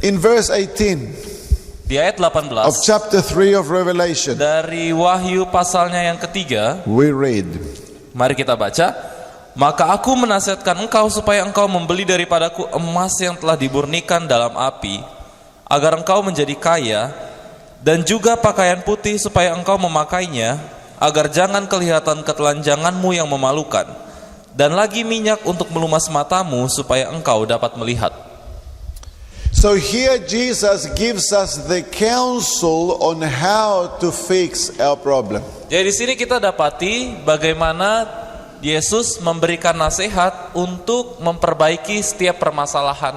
In verse 18 Di ayat 18 of chapter 3 of Revelation, dari Wahyu pasalnya yang ketiga, we read, mari kita baca. Maka aku menasihatkan engkau supaya engkau membeli daripadaku emas yang telah dimurnikan dalam api, agar engkau menjadi kaya, dan juga pakaian putih supaya engkau memakainya, agar jangan kelihatan ketelanjanganmu yang memalukan, dan lagi minyak untuk melumas matamu supaya engkau dapat melihat. So here Jesus gives us the counsel on how to fix our problem. Jadi di sini kita dapati bagaimana Yesus memberikan nasihat untuk memperbaiki setiap permasalahan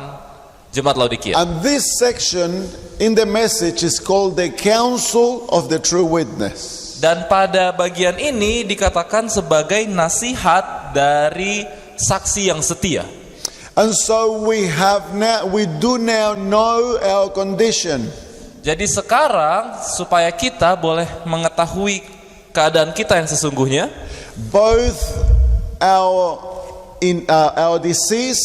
jemaat Laodikia. And this section in the message is called the counsel of the true witness. Dan pada bagian ini dikatakan sebagai nasihat dari saksi yang setia. And so we do now know our condition. Jadi sekarang supaya kita boleh mengetahui keadaan kita yang sesungguhnya, Both our disease,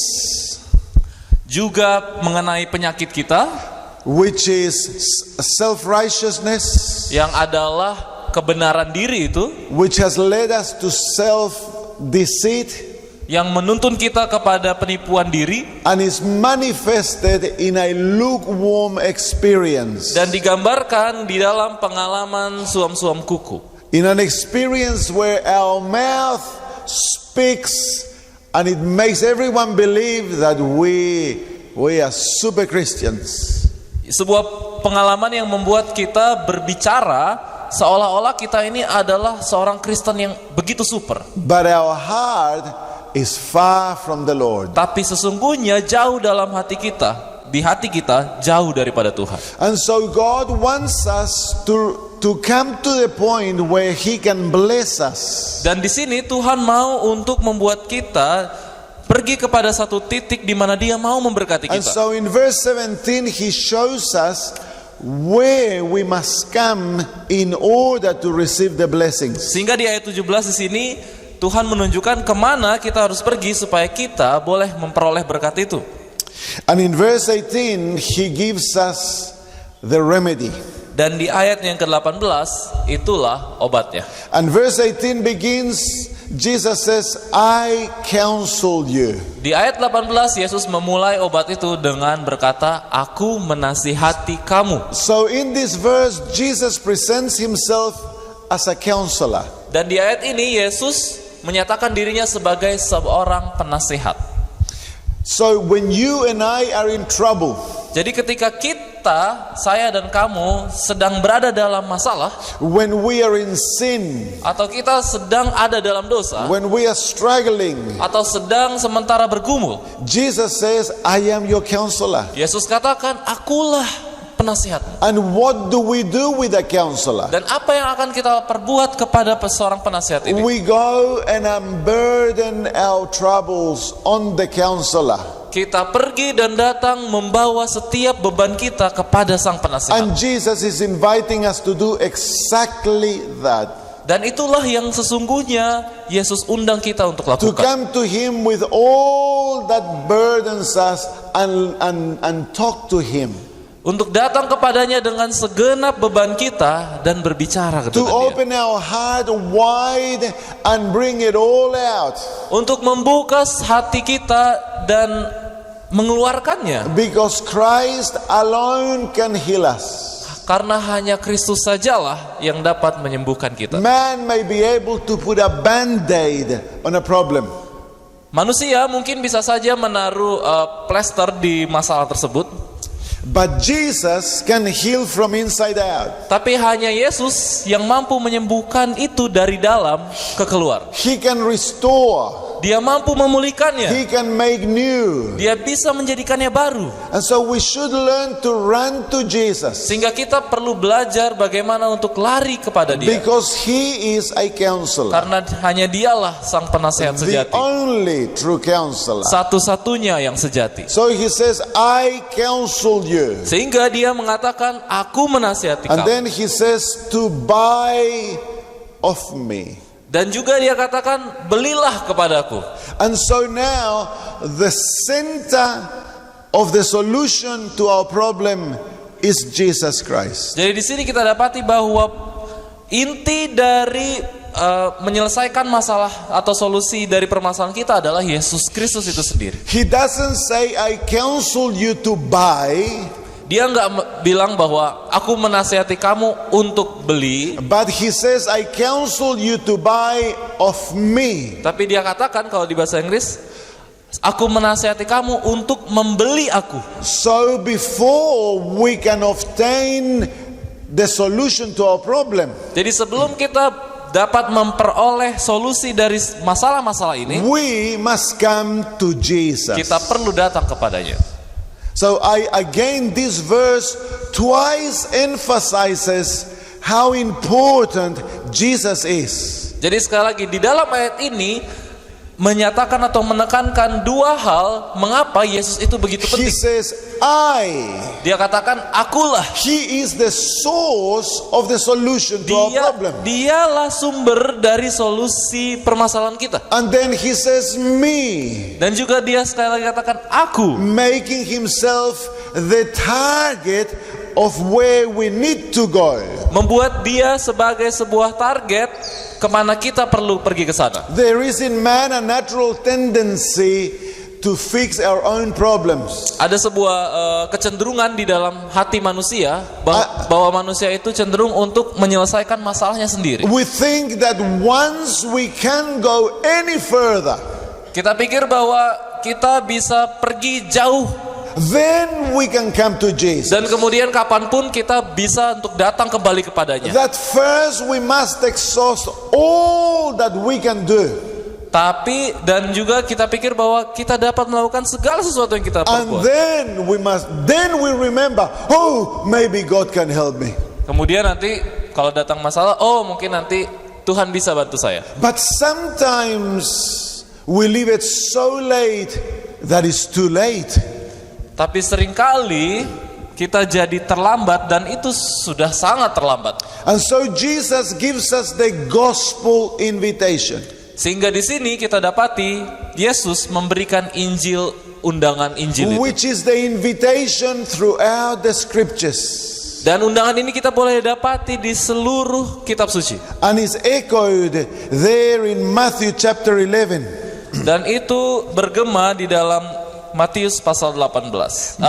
juga mengenai penyakit kita which is self-righteousness, yang adalah kebenaran diri itu, which has led us to self-deceit, yang menuntun kita kepada penipuan diri, and is manifested in a lukewarm experience. dan digambarkan di dalam pengalaman suam-suam kuku. In an experience where our mouth speaks and it makes everyone believe that we are super Christians. Sebuah pengalaman yang membuat kita berbicara seolah-olah kita ini adalah seorang Kristen yang begitu super. But our heart is far from the Lord. Tapi sesungguhnya jauh dalam hati kita, di hati kita jauh daripada Tuhan. And so God wants us to come to the point where He can bless us. Dan di sini Tuhan mau untuk membuat kita pergi kepada satu titik di mana Dia mau memberkati And kita. so in verse 17 He shows us where we must come in order to receive the blessings. Sehingga di ayat 17 di sini Tuhan menunjukkan kemana kita harus pergi supaya kita boleh memperoleh berkat itu. And in verse 18 He gives us the remedy. Dan di ayat yang ke-18 itulah obatnya. And verse 18 begins, Jesus says, I counsel you. Di ayat 18 Yesus memulai obat itu dengan berkata, aku menasihati kamu. So in this verse Jesus presents Himself as a counselor. Dan di ayat ini Yesus menyatakan dirinya sebagai seorang penasihat. So when you and I are in trouble, jadi ketika kita, saya dan kamu sedang berada dalam masalah, when we are in sin, atau kita sedang ada dalam dosa, when we are struggling, atau sedang sementara bergumul, Jesus says, I am your counselor. Yesus katakan, akulah penasihat. And what do we do with a counselor? Dan apa yang akan kita perbuat kepada seorang penasihat ini? We go and unburden our troubles on the counselor. Kita pergi dan datang membawa setiap beban kita kepada sang penasihat. And Jesus is inviting us to do exactly that. Dan itulah yang sesungguhnya Yesus undang kita untuk To lakukan. come to Him with all that burdens us and talk to Him. Untuk datang kepadanya dengan segenap beban kita dan berbicara To kepada Dia. open our heart wide and bring it all out. Untuk membuka hati kita dan mengeluarkannya. Because Christ alone can heal us. Karena hanya Kristus sajalah yang dapat menyembuhkan kita. Man may be able to put a band-aid on a problem. Manusia mungkin bisa saja menaruh plester di masalah tersebut. But Jesus can heal from inside out. Tapi hanya Yesus yang mampu menyembuhkan itu dari dalam ke keluar. He can restore. Dia mampu memulihkannya. He can make new. Dia bisa menjadikannya baru. And so we should learn to run to Jesus. Sehingga kita perlu belajar bagaimana untuk lari kepada Dia. Because He is a counselor. Karena hanya Dialah sang penasihat The sejati. only true counselor. Satu-satunya yang sejati. So He says, I counsel you. Sehingga Dia mengatakan, aku menasihati And kamu. then He says to buy of me. Dan juga Dia katakan, belilah kepadaku. And so now the center of the solution to our problem is Jesus Christ. Jadi di sini kita dapati bahwa inti dari menyelesaikan masalah atau solusi dari permasalahan kita adalah Yesus Kristus itu sendiri. He doesn't say, I counsel you to buy. Dia nggak bilang bahwa aku menasihati kamu untuk beli, But he says, I counsel you to buy of me. tapi dia katakan kalau di bahasa Inggris, aku menasihati kamu untuk membeli aku. So before we can obtain the solution to our problem, Jadi sebelum kita dapat memperoleh solusi dari masalah-masalah ini, we must come to Jesus. kita perlu datang kepadanya. So again, this verse twice emphasizes how important Jesus is. Jadi sekali lagi di dalam ayat ini menyatakan atau menekankan dua hal mengapa Yesus itu begitu He penting. says, Dia katakan akulah. He is the source of the solution to our problem. Dialah sumber dari solusi permasalahan kita. And then he says, me, Dan juga dia sekali lagi katakan aku, making himself the target of where we need to go. membuat dia sebagai sebuah target kemana kita perlu pergi ke sana. There is in man a natural tendency to fix our own problems. Ada sebuah kecenderungan di dalam hati manusia bahwa manusia itu cenderung untuk menyelesaikan masalahnya sendiri. We think that once we can go any further, Kita pikir bahwa kita bisa pergi jauh then we can come to Jesus. dan kemudian kapanpun kita bisa untuk datang kembali kepadanya. That first we must exhaust all that we can do. Tapi dan juga kita pikir bahwa kita dapat melakukan segala sesuatu yang kita And perbuat. then we remember, oh, maybe God can help me. Kemudian nanti kalau datang masalah, oh mungkin nanti Tuhan bisa bantu saya. But sometimes we leave it so late that it's too late. Tapi seringkali kita jadi terlambat dan itu sudah sangat terlambat. And so Jesus gives us the gospel invitation. Sehingga di sini kita dapati Yesus memberikan Injil, undangan Injil itu. Which is the invitation throughout the scriptures. Dan undangan ini kita boleh dapati di seluruh kitab suci. And is echoed there in Matthew chapter 11. Dan itu bergema di dalam Matius pasal 11.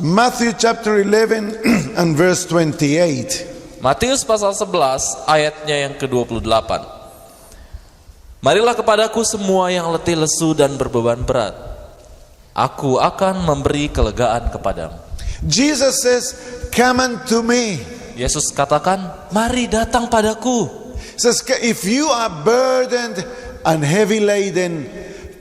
Matthew chapter 11 and verse 28. Matius pasal 11 ayatnya yang ke-28. Marilah kepadaku semua yang letih lesu dan berbeban berat. Aku akan memberi kelegaan kepadamu. Jesus says, come unto me. Yesus katakan, mari datang padaku. Says, if you are burdened and heavy laden,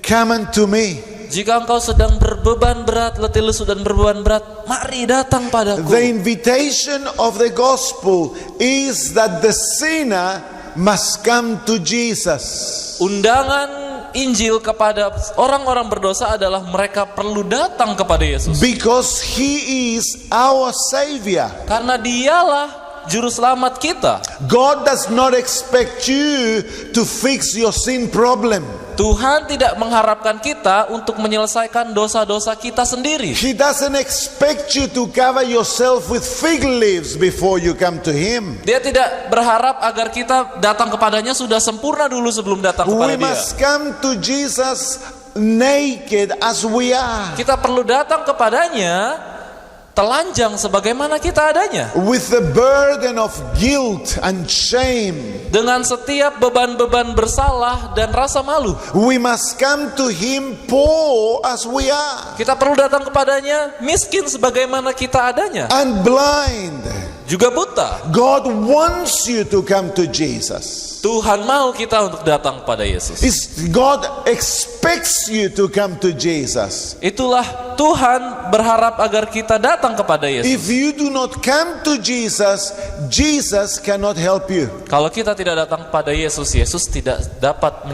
come unto me. Jika engkau sedang berbeban berat, letih lesu dan berbeban berat, mari datang padaku. The invitation of the gospel is that the sinner must come to Jesus. Undangan Injil kepada orang-orang berdosa adalah mereka perlu datang kepada Yesus. Because he is our savior. Karena dialah juru selamat kita. God does not expect you to fix your sin problem. Tuhan tidak mengharapkan kita untuk menyelesaikan dosa-dosa kita sendiri. He doesn't expect you to cover yourself with fig leaves before you come to him. Dia tidak berharap agar kita datang kepadanya sudah sempurna dulu sebelum datang kepada We Dia. must come to Jesus naked as we are. Kita perlu datang kepadanya telanjang sebagaimana kita adanya. With the burden of guilt and shame. Dengan setiap beban-beban bersalah dan rasa malu. We must come to him poor as we are. Kita perlu datang kepadanya miskin sebagaimana kita adanya. And blind. Juga buta. God wants you to come to Jesus. Tuhan mau kita untuk datang kepada Yesus. God expects you to come to Jesus. Itulah Tuhan berharap agar kita datang kepada Yesus. If you do not come to Jesus, Jesus cannot help you. Kalau kita tidak datang kepada Yesus, Yesus tidak dapat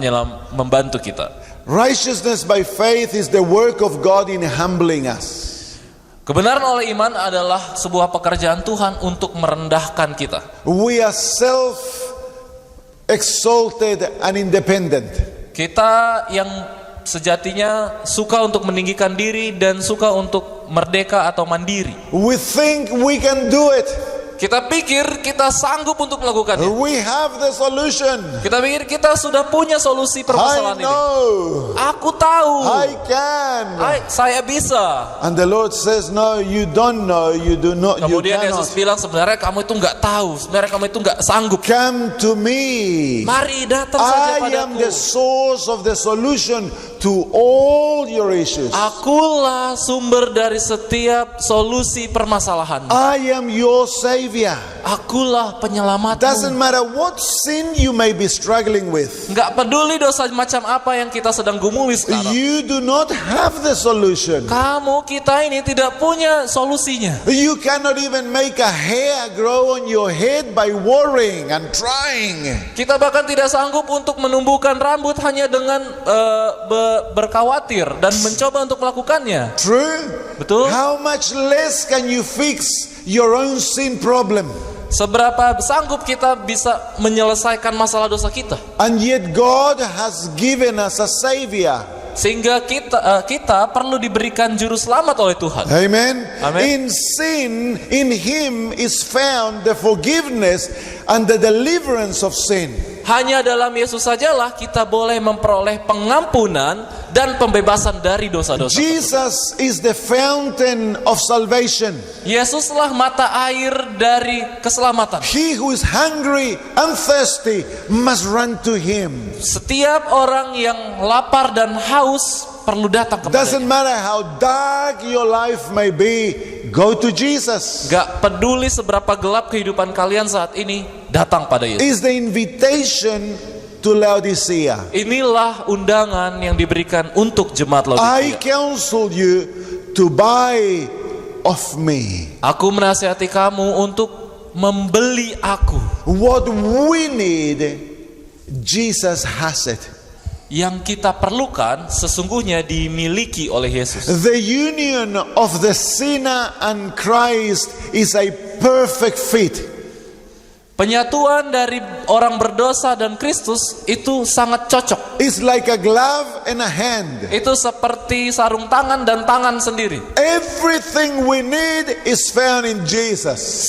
membantu kita. Righteousness by faith is the work of God in humbling us. Kebenaran oleh iman adalah sebuah pekerjaan Tuhan untuk merendahkan kita. We are self-exalted and independent. Kita yang sejatinya suka untuk meninggikan diri dan suka untuk merdeka atau mandiri. We think we can do it. Kita pikir kita sanggup untuk melakukannya. We have the solution. Kita pikir kita sudah punya solusi permasalahan I ini. know. Aku tahu. I can. Saya bisa. And the Lord says, no, you don't know. You do not. You Kemudian Yesus cannot. bilang, sebenarnya kamu itu nggak tahu. Sebenarnya kamu itu nggak sanggup. Come to me. Mari datang saja I am padaku. the source of the solution to all your issues. Akulah sumber dari setiap solusi permasalahan. I am your savior. Akulah penyelamatmu. Doesn't matter what sin you may be struggling with. Nggak peduli dosa macam apa yang kita sedang gumuli sekarang. You do not have the solution. Kita ini tidak punya solusinya. You cannot even make a hair grow on your head by worrying and trying. Kita bahkan tidak sanggup untuk menumbuhkan rambut hanya dengan berkhawatir dan mencoba untuk melakukannya. True? Betul? How much less can you fix your own sin problem? Seberapa sanggup kita bisa menyelesaikan masalah dosa kita? And yet God has given us a savior. Sehingga kita perlu diberikan juru selamat oleh Tuhan. Amen. Amen. In sin, in him is found the forgiveness and the deliverance of sin. Hanya dalam Yesus sajalah kita boleh memperoleh pengampunan dan pembebasan dari dosa-dosa. Jesus is the fountain of salvation. Yesuslah mata air dari keselamatan. He who is hungry and thirsty must run to him. Setiap orang yang lapar dan haus perlu datang kepada Doesn't matter how dark your life may be, go to Jesus. Gak peduli seberapa gelap kehidupan kalian saat ini, datang pada Yesus. Is the invitation to Laodicea. Inilah undangan yang diberikan untuk jemaat I Laodicea. counsel you to buy of me. Aku menasihati kamu untuk membeli aku. What we need, Jesus has it. Yang kita perlukan sesungguhnya dimiliki oleh Yesus. The union of the sinner and Christ is a perfect fit. Penyatuan dari orang berdosa dan Kristus itu sangat cocok. It's like a glove and a hand. Itu seperti sarung tangan dan tangan sendiri. Everything we need is found in Jesus.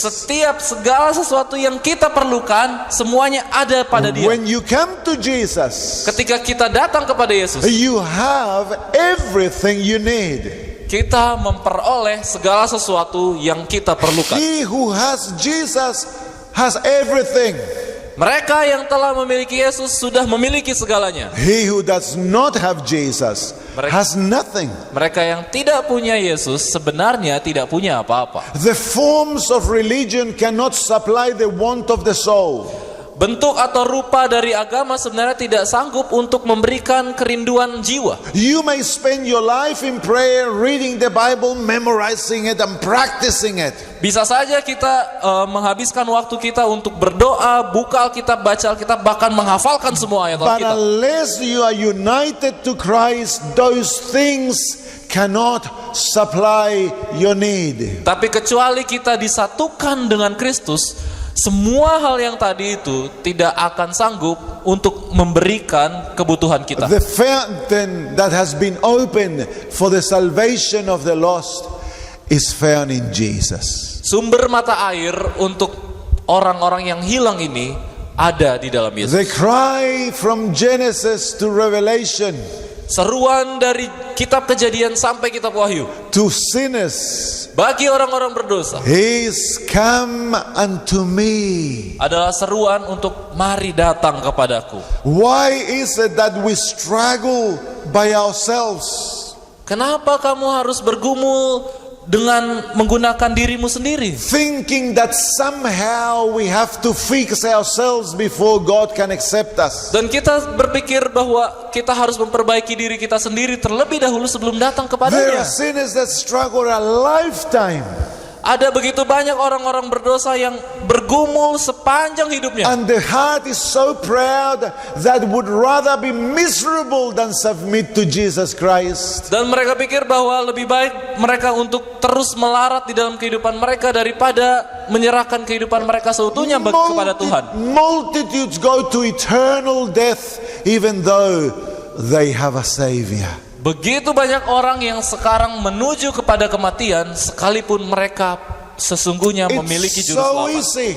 Segala sesuatu yang kita perlukan semuanya ada pada Dia. When you come to Jesus, Ketika kita datang kepada Yesus, you have everything you need. kita memperoleh segala sesuatu yang kita perlukan. He who has Jesus has everything. Mereka yang telah memiliki Yesus sudah memiliki segalanya. He who does not have Jesus has nothing. Mereka yang tidak punya Yesus sebenarnya tidak punya apa-apa. The forms of religion cannot supply the want of the soul. Bentuk atau rupa dari agama sebenarnya tidak sanggup untuk memberikan kerinduan jiwa. You may spend your life in prayer, reading the Bible, memorizing it and practicing it. Bisa saja kita menghabiskan waktu kita untuk berdoa, buka Alkitab, baca Alkitab, bahkan menghafalkan semua ayat But Alkitab. unless you are united to Christ, those things cannot supply your need. Tapi kecuali kita disatukan dengan Kristus, semua hal yang tadi itu tidak akan sanggup untuk memberikan kebutuhan kita. The fountain that has been opened for the salvation of the lost is found in Jesus. Sumber mata air untuk orang-orang yang hilang ini ada di dalam Yesus. The cry from Genesis to Revelation Seruan dari kitab Kejadian sampai kitab Wahyu to sinners bagi orang-orang berdosa is come unto me. adalah seruan untuk mari datang kepadaku. Why is it that we struggle by ourselves? Kenapa kamu harus bergumul dengan menggunakan dirimu sendiri? Thinking that somehow we have to fix ourselves before God can accept us. Dan kita berpikir bahwa kita harus memperbaiki diri kita sendiri terlebih dahulu sebelum datang There kepadanya. are sinners that struggle a lifetime. Ada begitu banyak orang-orang berdosa yang bergumul sepanjang hidupnya. And the heart is so proud that would rather be miserable than submit to Jesus Christ. Dan mereka pikir bahwa lebih baik mereka untuk terus melarat di dalam kehidupan mereka daripada menyerahkan kehidupan mereka seutuhnya kepada Tuhan. Multitudes go to eternal death even though they have a Savior. Begitu banyak orang yang sekarang menuju kepada kematian, sekalipun mereka sesungguhnya memiliki It's juru so selamat. easy.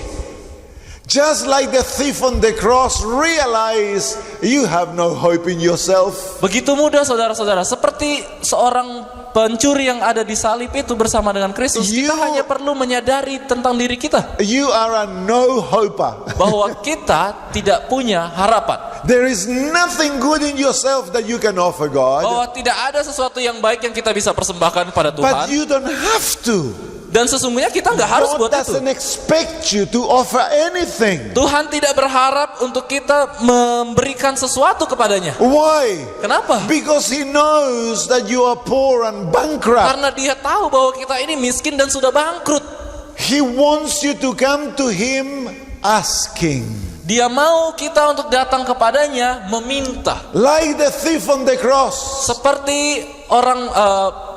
Just like the thief on the cross, realize you have no hope in yourself. Begitu mudah saudara-saudara, seperti seorang pencuri yang ada di salib itu bersama dengan Kristus, kita hanya perlu menyadari tentang diri kita You are a no-hoper. bahwa kita tidak punya harapan, There is nothing good in yourself that you can offer God. bahwa tidak ada sesuatu yang baik yang kita bisa persembahkan kepada But Tuhan, you don't have to. dan sesungguhnya kita nggak harus God buat itu. doesn't expect you to offer anything. Tuhan tidak berharap untuk kita memberikan sesuatu kepadanya. Why? Kenapa? Because He knows that you are poor and bankrupt. Karena Dia tahu bahwa kita ini miskin dan sudah bangkrut. He wants you to come to Him asking. Dia mau kita untuk datang kepadanya meminta. Like the thief on the cross. Seperti orang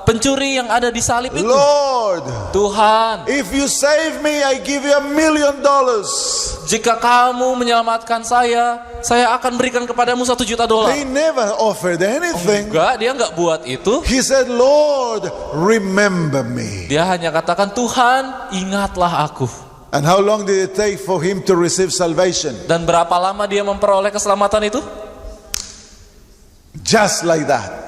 pencuri yang ada di salib itu. Lord, Tuhan, if you save me, I give you $1 million. jika kamu menyelamatkan saya akan berikan kepadamu $1 juta. He never offered anything. Enggak, dia enggak buat itu. He said, Lord, remember me. Dia hanya katakan, Tuhan, ingatlah aku. And how long did it take for him to receive salvation? Dan berapa lama dia memperoleh keselamatan itu? Just like that.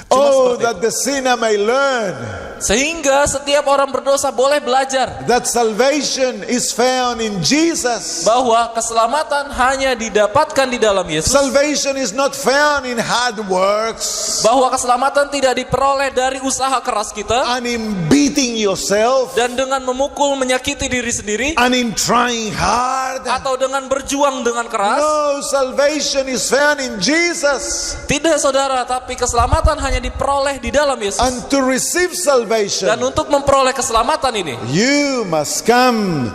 Cuma Oh, seperti that the sinner may learn Sehingga setiap orang berdosa boleh belajar that salvation is found in Jesus. bahwa keselamatan hanya didapatkan di dalam Yesus. Salvation is not found in hard works Bahwa keselamatan tidak diperoleh dari usaha keras kita and in beating yourself dan dengan memukul, menyakiti diri sendiri, and in trying hard. atau dengan berjuang dengan keras. No, salvation is found in Jesus. Tidak saudara, tapi keselamatan hanya diperoleh di dalam Yesus. And to receive salvation, Dan untuk memperoleh keselamatan ini, you must come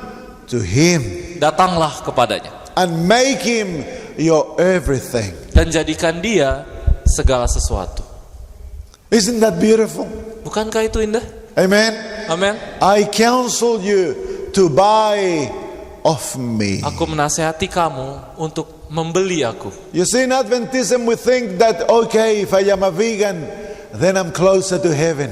to Him datanglah kepadanya and make Him your everything. dan jadikan Dia segala sesuatu. Isn't that beautiful? Bukankah itu indah? Amen. Amin. I counsel you to buy of me. Aku menasihati kamu untuk membeli aku. You see, in Adventism we think that, okay, if I am a vegan, then I'm closer to heaven.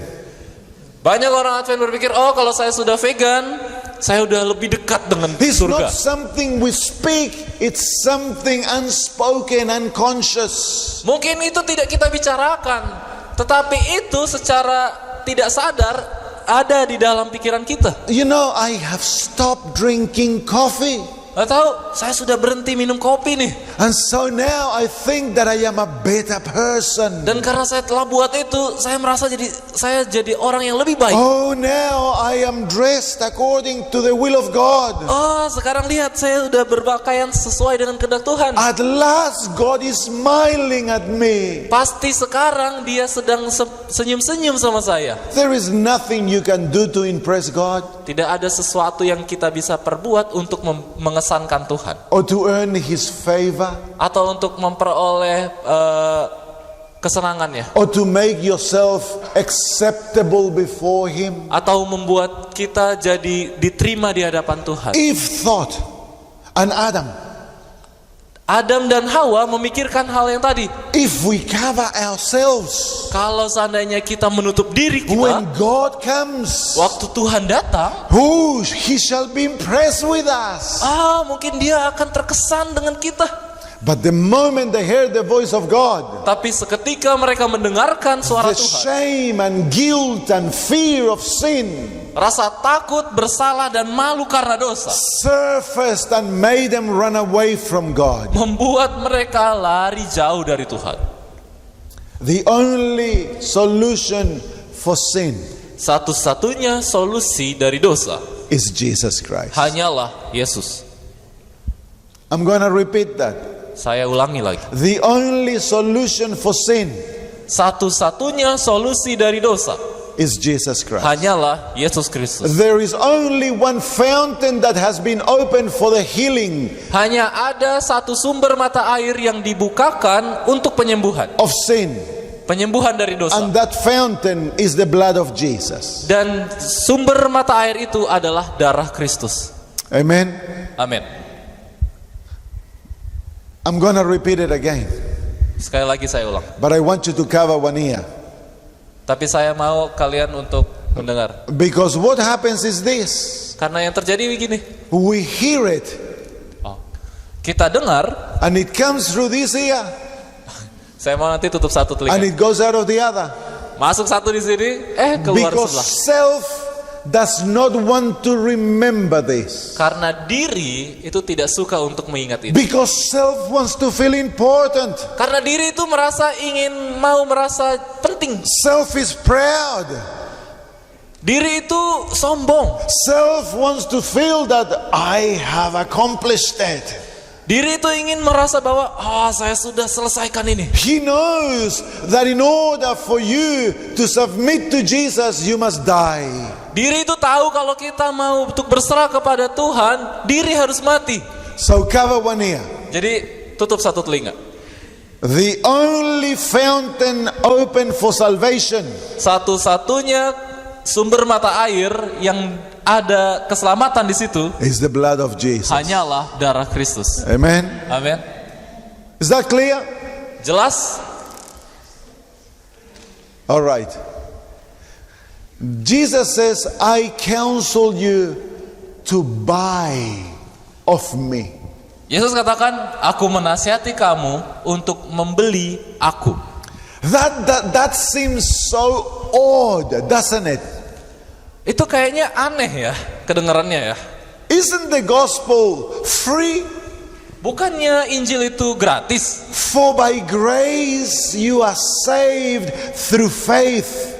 Banyak orang Advent berpikir, oh kalau saya sudah vegan, saya udah lebih dekat dengan It's surga. not something we speak, it's something unspoken, unconscious. Mungkin itu tidak kita bicarakan, tetapi itu secara tidak sadar ada di dalam pikiran kita. You know, I have stopped drinking coffee. Atau saya sudah berhenti minum kopi nih. And so now I think that I am a better person. Dan karena saya telah buat itu, saya merasa saya jadi orang yang lebih baik. Oh, now I am dressed according to the will of God. Oh, sekarang lihat saya udah berpakaian sesuai dengan kehendak Tuhan. At last God is smiling at me. Pasti sekarang Dia sedang senyum-senyum sama saya. There is nothing you can do to impress God Tidak ada sesuatu yang kita bisa perbuat untuk mengesankan Tuhan or to earn His favor atau untuk memperoleh kesenangannya or to make yourself acceptable before Him. atau membuat kita jadi diterima di hadapan Tuhan. Eve thought, and Adam dan Hawa memikirkan hal yang tadi. if we cover ourselves, Kalau seandainya kita menutup diri when kita, God comes, waktu Tuhan datang, He shall be impressed with us. mungkin Dia akan terkesan dengan kita. But the moment they heard the voice of God, Tapi seketika mereka mendengarkan suara the Tuhan, shame and guilt and fear of sin rasa takut, bersalah, dan malu karena dosa surfaced and made them run away from God. membuat mereka lari jauh dari Tuhan. The only solution for sin Satu-satunya solusi dari dosa is Jesus Christ. hanyalah Yesus. I'm going to repeat that. Saya ulangi lagi. The only solution for sin Satu-satunya solusi dari dosa is Jesus Christ. hanyalah Yesus Kristus. There is only one fountain that has been opened for the healing Hanya ada satu sumber mata air yang dibukakan untuk penyembuhan. of sin, Penyembuhan dari dosa. and that fountain is the blood of Jesus. Dan sumber mata air itu adalah darah Kristus. Amen. Amin. I'm going to repeat it again. Sekali lagi saya ulang. But I want you to cover one ear. Tapi saya mau kalian untuk mendengar. Because what happens is this. Karena yang terjadi begini. We hear it. Kita dengar. And it comes through this ear. Saya mau nanti tutup satu telinga. And it goes out of the other. Masuk satu di sini, keluar Because sebelah. self does not want to remember this. Karena diri itu tidak suka untuk mengingat itu. Because self wants to feel important. Karena diri itu merasa merasa penting. Self is proud. Diri itu sombong. Self wants to feel that I have accomplished it. Diri itu ingin merasa bahwa saya sudah selesaikan ini. He knows that in order for you to submit to Jesus, you must die. Diri itu tahu kalau kita mau untuk berserah kepada Tuhan, diri harus mati. So cover one ear. Jadi tutup satu telinga. The only fountain open for salvation Satu-satunya sumber mata air yang ada keselamatan di situ is the blood of Jesus. hanyalah darah Kristus. Amen. Amin. Is that clear? Jelas? All right. Jesus says, I counsel you to buy of me. Yesus katakan, aku menasihati kamu untuk membeli aku. That seems so odd, doesn't it? Itu kayaknya aneh ya, kedengarannya ya. Isn't the gospel free? Bukannya Injil itu gratis? For by grace you are saved through faith.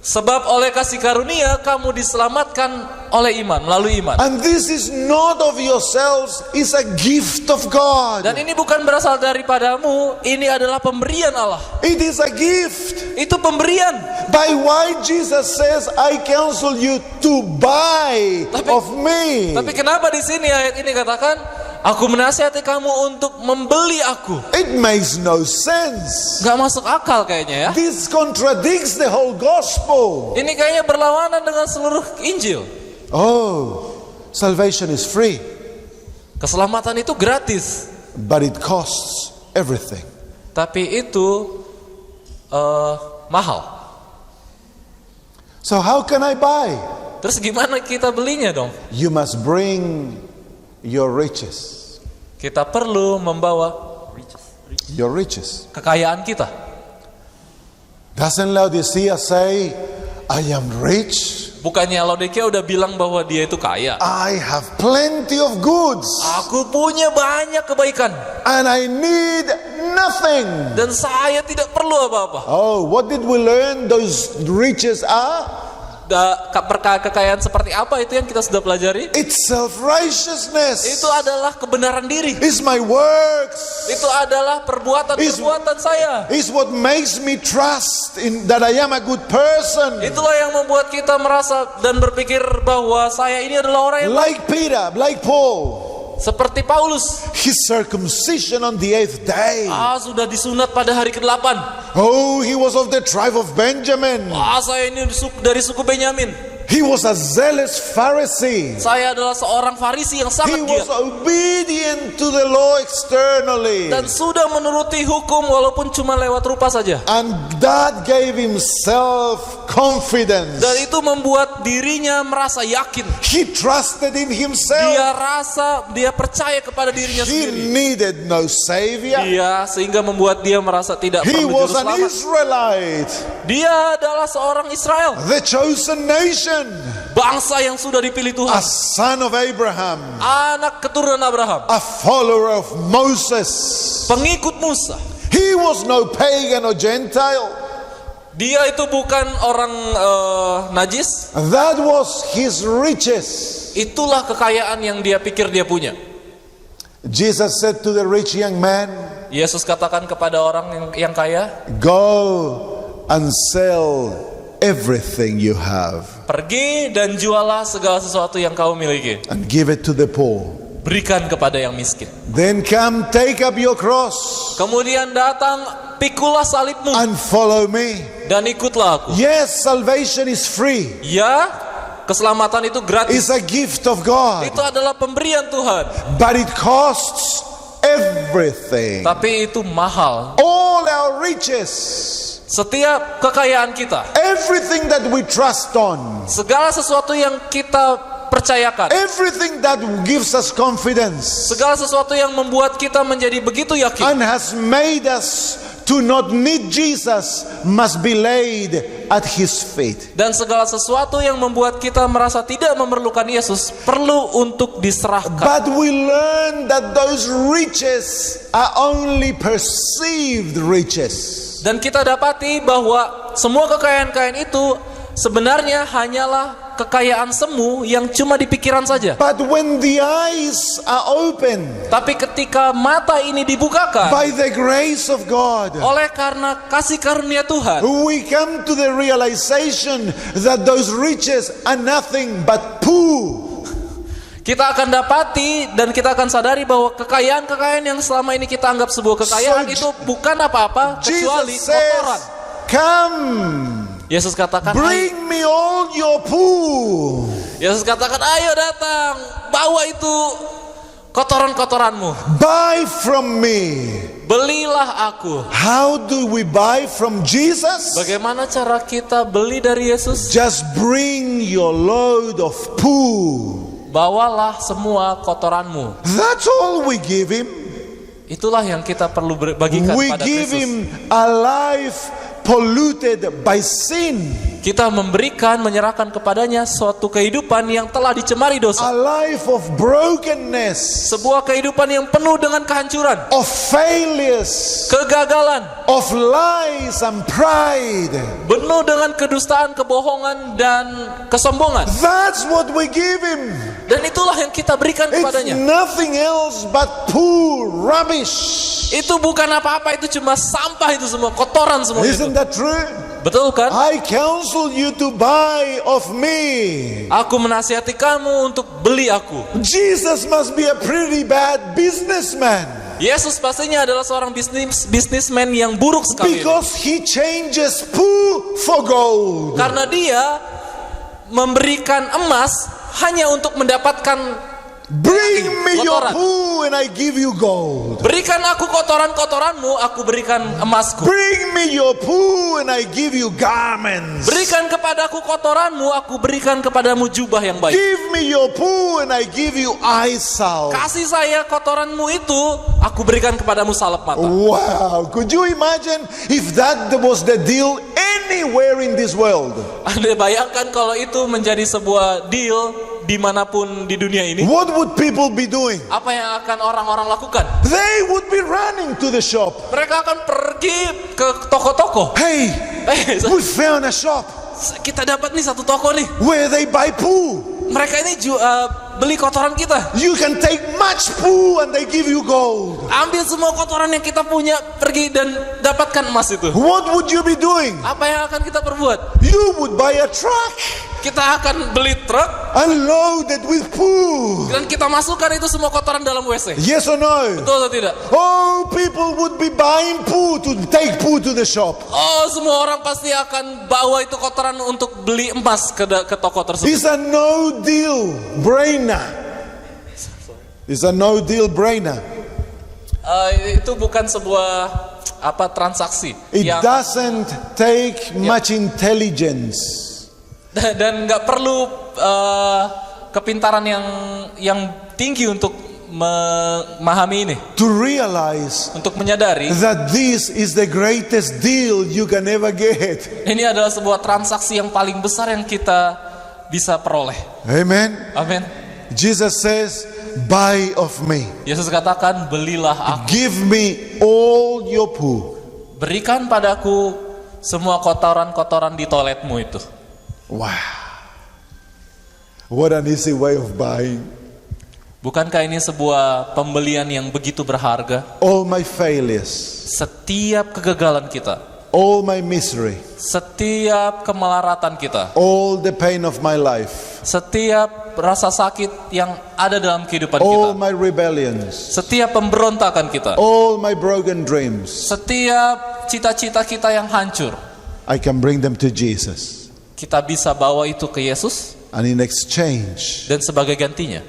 Sebab oleh kasih karunia kamu diselamatkan oleh iman, melalui iman. And this is not of yourselves, it's a gift of God. Dan ini bukan berasal daripadamu, ini adalah pemberian Allah. It is a gift. Itu pemberian. By why Jesus says, I counsel you to buy of me. Tapi kenapa di sini ayat ini katakan, aku menasihati kamu untuk membeli aku? It makes no sense. Gak masuk akal kayaknya ya. This contradicts the whole gospel. Ini kayaknya berlawanan dengan seluruh Injil. Oh, salvation is free, Keselamatan itu gratis, but it costs everything. tapi itu mahal. So how can I buy? Terus gimana kita belinya dong? You must bring your riches. Kita perlu membawa Your riches. kekayaan kita. Doesn't Laodicea say, I am rich? Bukannya Laodikia udah bilang bahwa dia itu kaya. I have plenty of goods. Aku punya banyak kebaikan. And I need nothing. Dan saya tidak perlu apa-apa. Oh, what did we learn those riches are? Kekayaan seperti apa itu yang kita sudah pelajari? It's self-righteousness. Itu adalah kebenaran diri. It's my works. Itu adalah perbuatan-perbuatan saya. It's what makes me trust in that I am a good person. Itulah yang membuat kita merasa dan berpikir bahwa saya ini adalah orang yang Like Peter, like Paul. seperti Paulus. His circumcision on the 8th day. Sudah disunat pada hari ke-8. Oh, he was of the tribe of Benjamin. Saya ini dari suku Benyamin. He was a zealous Pharisee. Saya adalah seorang Farisi yang He sangat was giat obedient to the law externally. dan sudah menuruti hukum walaupun cuma lewat rupa saja. And that gave him self-confidence. Dan itu membuat dirinya merasa yakin. He trusted in himself. Dia percaya kepada dirinya He sendiri. needed no savior. Sehingga membuat dia merasa tidak He perlu was juru an selamat. Israelite, Dia adalah seorang Israel, the chosen nation, bangsa yang sudah dipilih a Tuhan, son of Abraham, anak keturunan Abraham, a follower of Moses. pengikut Musa. He was no pagan or Gentile. Dia itu bukan orang najis. That was his riches. Itulah kekayaan yang dia pikir dia punya. Jesus said to the rich young man, Yesus katakan kepada orang yang kaya, go and sell everything you have pergi dan jualah segala sesuatu yang kau miliki, and give it to the poor. berikan kepada yang miskin. Then come, take up your cross Kemudian datang, pikulah salibmu and follow me. dan ikutlah aku. Yes, salvation is free. Ya, keselamatan itu gratis. It's a gift of God. Itu adalah pemberian Tuhan. But it costs everything. Tapi itu mahal. All all our riches, setiap kekayaan kita, everything that we trust on, segala sesuatu yang kita percayakan, everything that gives us confidence segala sesuatu yang membuat kita menjadi begitu yakin and has made us to not need Jesus must be laid at His feet. dan segala sesuatu yang membuat kita merasa tidak memerlukan Yesus perlu untuk diserahkan. But we learn that those riches are only perceived riches. Dan kita dapati bahwa semua kekayaan-kekayaan itu sebenarnya hanyalah kekayaan semu yang cuma di pikiran saja. But when the eyes are open Tapi ketika mata ini dibukakan by the grace of God, oleh karena kasih karunia Tuhan, we come to the realization that those riches are nothing but poo. kita akan dapati dan kita akan sadari bahwa kekayaan-kekayaan yang selama ini kita anggap sebuah kekayaan itu bukan apa-apa kecuali Jesus kotoran. says, come, Yesus katakan, bring me all your poo. Yesus katakan, ayo datang, bawa itu kotoran-kotoranmu. Buy from me. Belilah aku. How do we buy from Jesus? Bagaimana cara kita beli dari Yesus? Just bring your load of poo. Bawalah semua kotoranmu. That's all we give Him. Itulah yang kita perlu bagikan We pada give Kristus. Him a life polluted by sin. Kita memberikan, menyerahkan kepadanya suatu kehidupan yang telah dicemari dosa. A life of brokenness, Sebuah kehidupan yang penuh dengan kehancuran, of failures, kegagalan, of lies and pride. penuh dengan kedustaan, kebohongan, dan kesombongan. That's what we give Him. Dan itulah yang kita berikan It's kepadanya. nothing else but poo, rubbish. Itu bukan apa-apa, itu cuma sampah, itu semua kotoran semua itu. Isn't that true? Betul kan? I counsel you to buy of me. Aku menasihati kamu untuk beli aku. Jesus must be a pretty bad businessman Yesus pastinya adalah seorang bisnismen yang buruk sekali. because He changes poo for gold. Karena dia memberikan emas hanya untuk mendapatkan, Bring me your kotoran. poo and I give you gold. berikan aku kotoran-kotoranmu, aku berikan emasku. Bring me your poo and I give you garments. Berikan kepadaku kotoranmu, aku berikan kepadamu jubah yang baik. Give me your poo and I give you eye salve. Kasih saya kotoranmu itu, aku berikan kepadamu salep mata. Wow, could you imagine if that was the deal anywhere in this world? Anda bayangkan kalau itu menjadi sebuah deal dimanapun di dunia ini, What would people be doing? apa yang akan orang-orang lakukan? They would be running to the shop. Mereka akan pergi ke toko-toko. Hey, we found a shop Kita dapat nih satu toko nih. where they buy poo. Mereka ini beli kotoran kita. You can take much poo and they give you gold. Ambil semua kotoran yang kita punya, pergi dan dapatkan emas itu. What would you be doing? Apa yang akan kita perbuat? You would buy a truck Kita akan beli truk and load it with poo. dan kita masukkan itu semua kotoran dalam WC. Yes or no? Betul atau tidak? Oh, people would be buying poo to take poo to the shop. Oh, semua orang pasti akan bawa itu kotoran untuk beli emas ke toko tersebut. It's a no deal brainer. It's a no deal brainer. Itu bukan sebuah transaksi It yang doesn't take much intelligence dan nggak perlu kepintaran yang tinggi untuk memahami ini, to realize untuk menyadari that this is the greatest deal you can ever get. ini adalah sebuah transaksi yang paling besar yang kita bisa peroleh. Amen. Amin. Jesus says, buy of me. Yesus katakan, belilah aku. Give me all your poo. Berikan padaku semua kotoran-kotoran di toiletmu itu. Wow. What an easy way of buying. Bukankah ini sebuah pembelian yang begitu berharga? All my failures, Setiap kegagalan kita, all my misery, setiap kemelaratan kita, all the pain of my life, setiap rasa sakit yang ada dalam kehidupan kita, all my rebellions, setiap pemberontakan kita, all my broken dreams, setiap cita-cita kita yang hancur, I can bring them to Jesus. kita bisa bawa itu ke Yesus, And in exchange, dan sebagai gantinya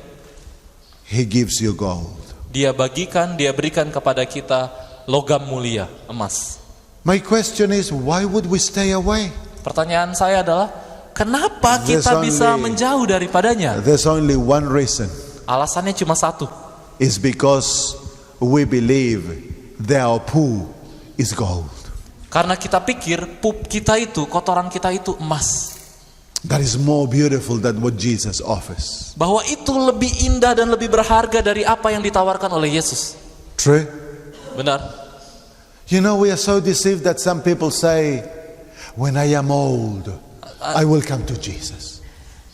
He gives you gold. Dia berikan kepada kita logam mulia, emas. My question is, why would we stay away? Pertanyaan saya adalah, kenapa There's kita bisa only- menjauh daripadanya? There's only one reason. Alasannya cuma satu. It's because we believe that our poo is gold. Karena kita pikir pup kita itu, kotoran kita itu emas. That is more beautiful than what Jesus offers. Bahwa itu lebih indah dan lebih berharga dari apa yang ditawarkan oleh Yesus. True? Benar? You know, we are so deceived that some people say, when I am old, I will come to Jesus.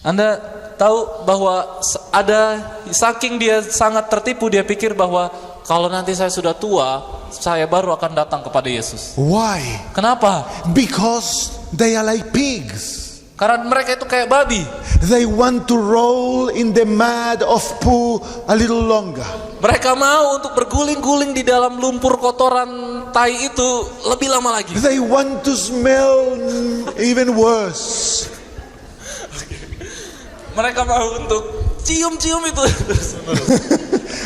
Anda tahu bahwa ada, saking dia sangat tertipu, dia pikir bahwa kalau nanti saya sudah tua, saya baru akan datang kepada Yesus. Why? Kenapa? Because they are like pigs. Karena mereka itu kayak babi. They want to roll in the mud of poo a little longer. Mereka mau untuk berguling-guling di dalam lumpur kotoran tai itu lebih lama lagi. They want to smell even worse. Mereka mau untuk cium-cium itu.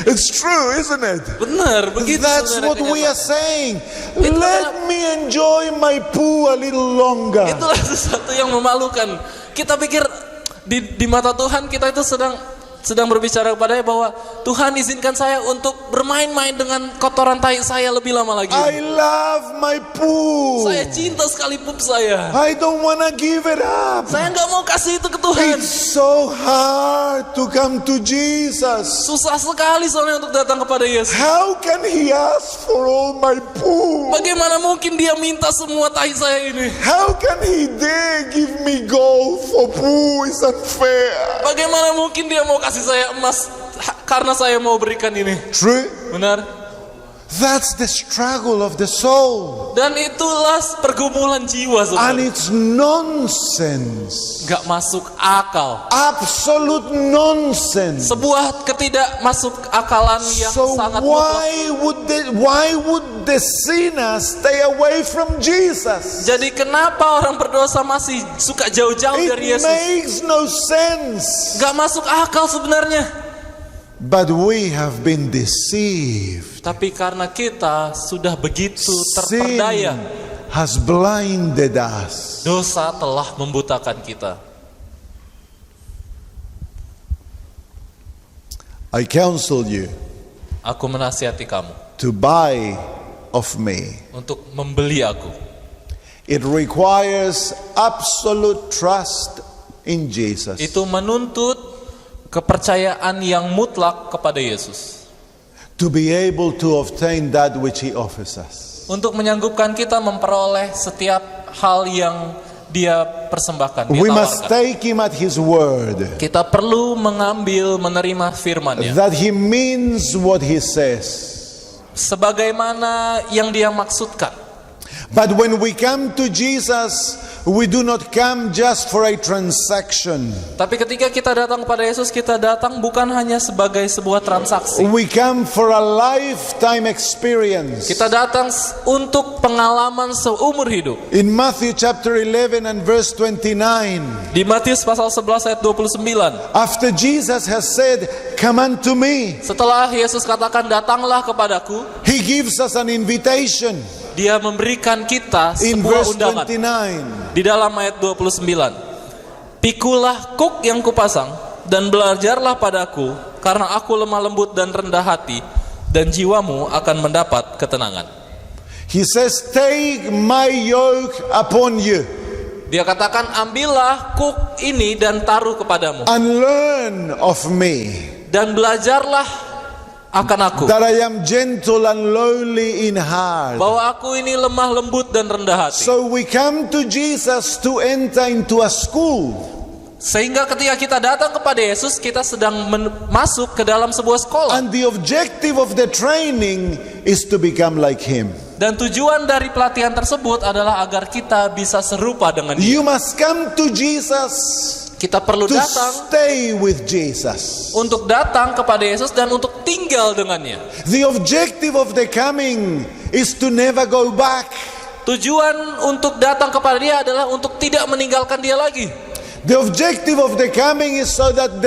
It's true, isn't it? Benar, begitu. That's saudara, what we are kenyataannya. saying. Let me enjoy my poo a little longer. Itulah sesuatu yang memalukan. Kita pikir di mata Tuhan kita itu sedang berbicara kepadanya bahwa Tuhan izinkan saya untuk bermain-main dengan kotoran tai saya lebih lama lagi. I love my poo. Saya cinta sekali pup saya. I don't want to give it up. Saya nggak mau kasih itu ke Tuhan. It's so hard to come to Jesus. Susah sekali soalnya untuk datang kepada Yesus. How can he ask for all my poo? Bagaimana mungkin dia minta semua tai saya ini? How can he dare give me gold for poo? It's unfair. Bagaimana mungkin dia mau kasih saya emas karena saya mau berikan ini? True? Benar. That's the struggle of the soul. Dan itulah pergumulan jiwa, And saudara. it's nonsense. Gak masuk akal. Absolute nonsense. Sebuah ketidakmasuk akalan yang So sangat mutlak. why would the sinner stay away from Jesus? Jadi kenapa orang berdosa masih suka jauh-jauh It dari Yesus? makes no sense. Gak masuk akal sebenarnya. But we have been deceived. Tapi karena kita sudah begitu Sin terperdaya, has blinded us. dosa telah membutakan kita. I counsel you Aku menasihati kamu to buy of me. untuk membeli aku. It requires absolute trust in Jesus. Itu menuntut kepercayaan yang mutlak kepada Yesus. To be able to obtain that which he offers us. Untuk menyanggupkan kita memperoleh setiap hal yang dia persembahkan, dia We must tawarkan. take him at his word. Kita perlu menerima firman-Nya. That he means what he says. Sebagaimana yang dia maksudkan. But when we come to Jesus, we do not come just for a transaction. Tapi ketika kita datang kepada Yesus, kita datang bukan hanya sebagai sebuah transaksi. We come for a lifetime experience. Kita datang untuk pengalaman seumur hidup. In Matthew chapter 11 and verse 29, Di Matius pasal 11 ayat 29. after Jesus has said, "Come unto me," Setelah Yesus katakan datanglah kepadaku, he gives us an invitation dia memberikan kita in sebuah verse undangan. 29. Di dalam ayat 29. Pikulah kuk yang kupasang dan belajarlah padaku, karena aku lemah lembut dan rendah hati, dan jiwamu akan mendapat ketenangan. He says, "Take my yoke upon you Dia katakan, ambillah kuk ini dan taruh kepadamu, and learn of me, dan belajarlah akan aku, that I am gentle and lowly in heart." bahwa aku ini lemah lembut dan rendah hati. So we come to Jesus to enter into a school. Sehingga ketika kita datang kepada Yesus, kita sedang masuk ke dalam sebuah sekolah. And the objective of the training is to become like him. Dan tujuan dari pelatihan tersebut adalah agar kita bisa serupa dengan dia. You must come to Jesus Kita perlu to datang stay with Jesus. untuk datang kepada Yesus dan untuk tinggal dengannya. The objective of the coming is to never go back. Tujuan untuk datang kepada dia adalah untuk tidak meninggalkan dia lagi. The objective of the coming is so that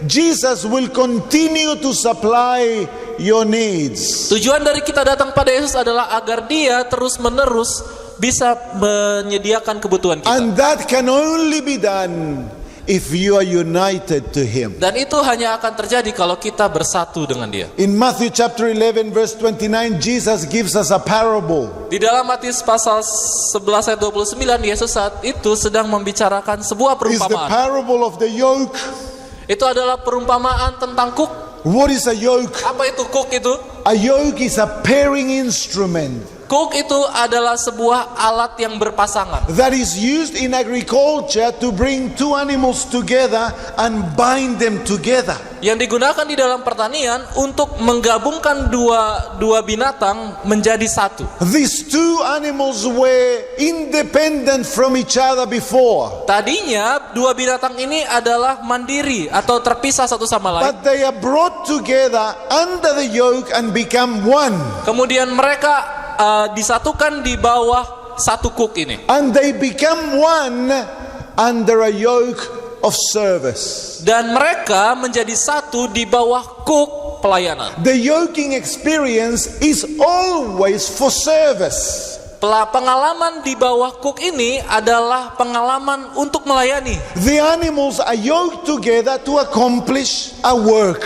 Jesus will continue to supply your needs. Tujuan dari kita datang pada Yesus adalah agar Dia terus-menerus bisa menyediakan kebutuhan kita. And that can only be done if you are united to Him. Dan itu hanya akan terjadi kalau kita bersatu dengan Dia. In Matthew chapter 11 verse 29, Jesus gives us a parable. Di dalam Matius pasal 11 ayat 29, Yesus saat itu sedang membicarakan sebuah It's the perumpamaan. parable of the yoke. Itu adalah perumpamaan tentang kuk. What is a yoke? Apa itu kuk itu? A yoke is a pairing instrument Kuk itu adalah sebuah alat yang berpasangan that is used in agriculture to bring two animals together and bind them together. yang digunakan di dalam pertanian untuk menggabungkan dua binatang menjadi satu. These two animals were independent from each other before, Tadinya dua binatang ini adalah mandiri atau terpisah satu sama lain. but they are brought together under the yoke and become one. Kemudian mereka disatukan di bawah satu kuk ini. And they become one under a yoke of service. Dan mereka menjadi satu di bawah kuk pelayanan. The yoking experience is always for service. Pengalaman di bawah kuk ini adalah pengalaman untuk melayani. The animals are yoked together to accomplish a work.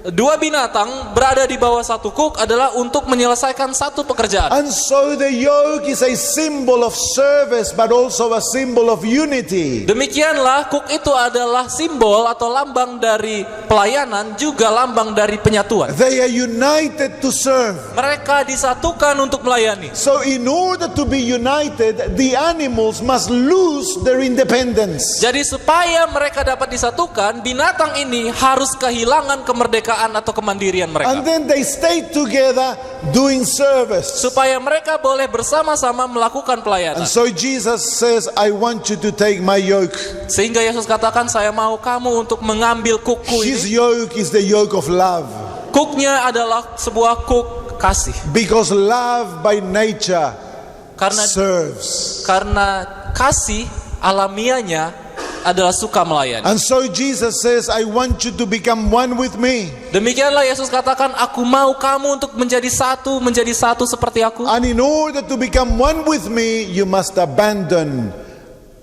Dua binatang berada di bawah satu kuk adalah untuk menyelesaikan satu pekerjaan. And so the yoke is a symbol of service but also a symbol of unity. Demikianlah kuk itu adalah simbol atau lambang dari pelayanan, juga lambang dari penyatuan. They are united to serve. Mereka disatukan untuk melayani. So in order to be united, the animals must lose their independence. Jadi supaya mereka dapat disatukan, binatang ini harus kehilangan kemerdekaan atau kemandirian And mereka. then they stay together doing service. Supaya mereka boleh bersama-sama melakukan pelayanan. And so Jesus says, I want you to take my yoke. Sehingga Yesus katakan, saya mau kamu untuk mengambil kukku His ini. yoke is the yoke of love. Kuknya adalah sebuah kuk kasih. Because love by nature Karena serves. kasih alamiahnya adalah suka melayani. And so Jesus says, I want you to become one with me. Demikianlah Yesus katakan, aku mau kamu untuk menjadi satu seperti aku. And in order to become one with me, you must abandon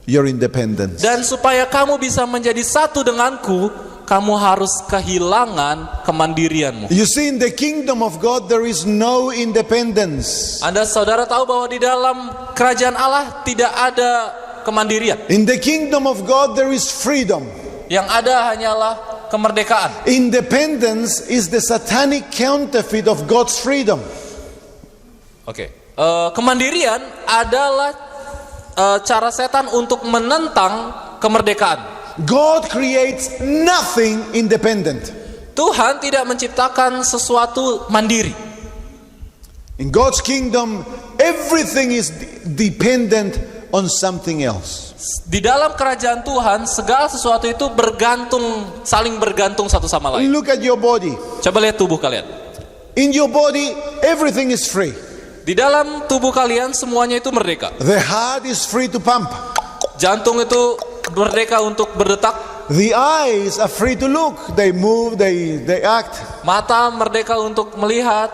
your independence. Dan supaya kamu bisa menjadi satu denganku, kamu harus kehilangan kemandirianmu. You see, in the kingdom of God, there is no independence. Anda saudara tahu bahwa di dalam kerajaan Allah tidak ada kemandirian. In the kingdom of God, there is freedom. Yang ada hanyalah kemerdekaan. Independence is the satanic counterfeit of God's freedom. Oke. Kemandirian adalah cara setan untuk menentang kemerdekaan. God creates nothing independent. Tuhan tidak menciptakan sesuatu mandiri. In God's kingdom, everything is dependent on something else. Di dalam kerajaan Tuhan, segala sesuatu itu saling bergantung satu sama lain. Look at your body. Coba lihat tubuh kalian. In your body, everything is free. Di dalam tubuh kalian semuanya itu merdeka. The heart is free to pump. Jantung itu merdeka untuk berdetak. The eyes are free to look. They move, they act. Mata merdeka untuk melihat.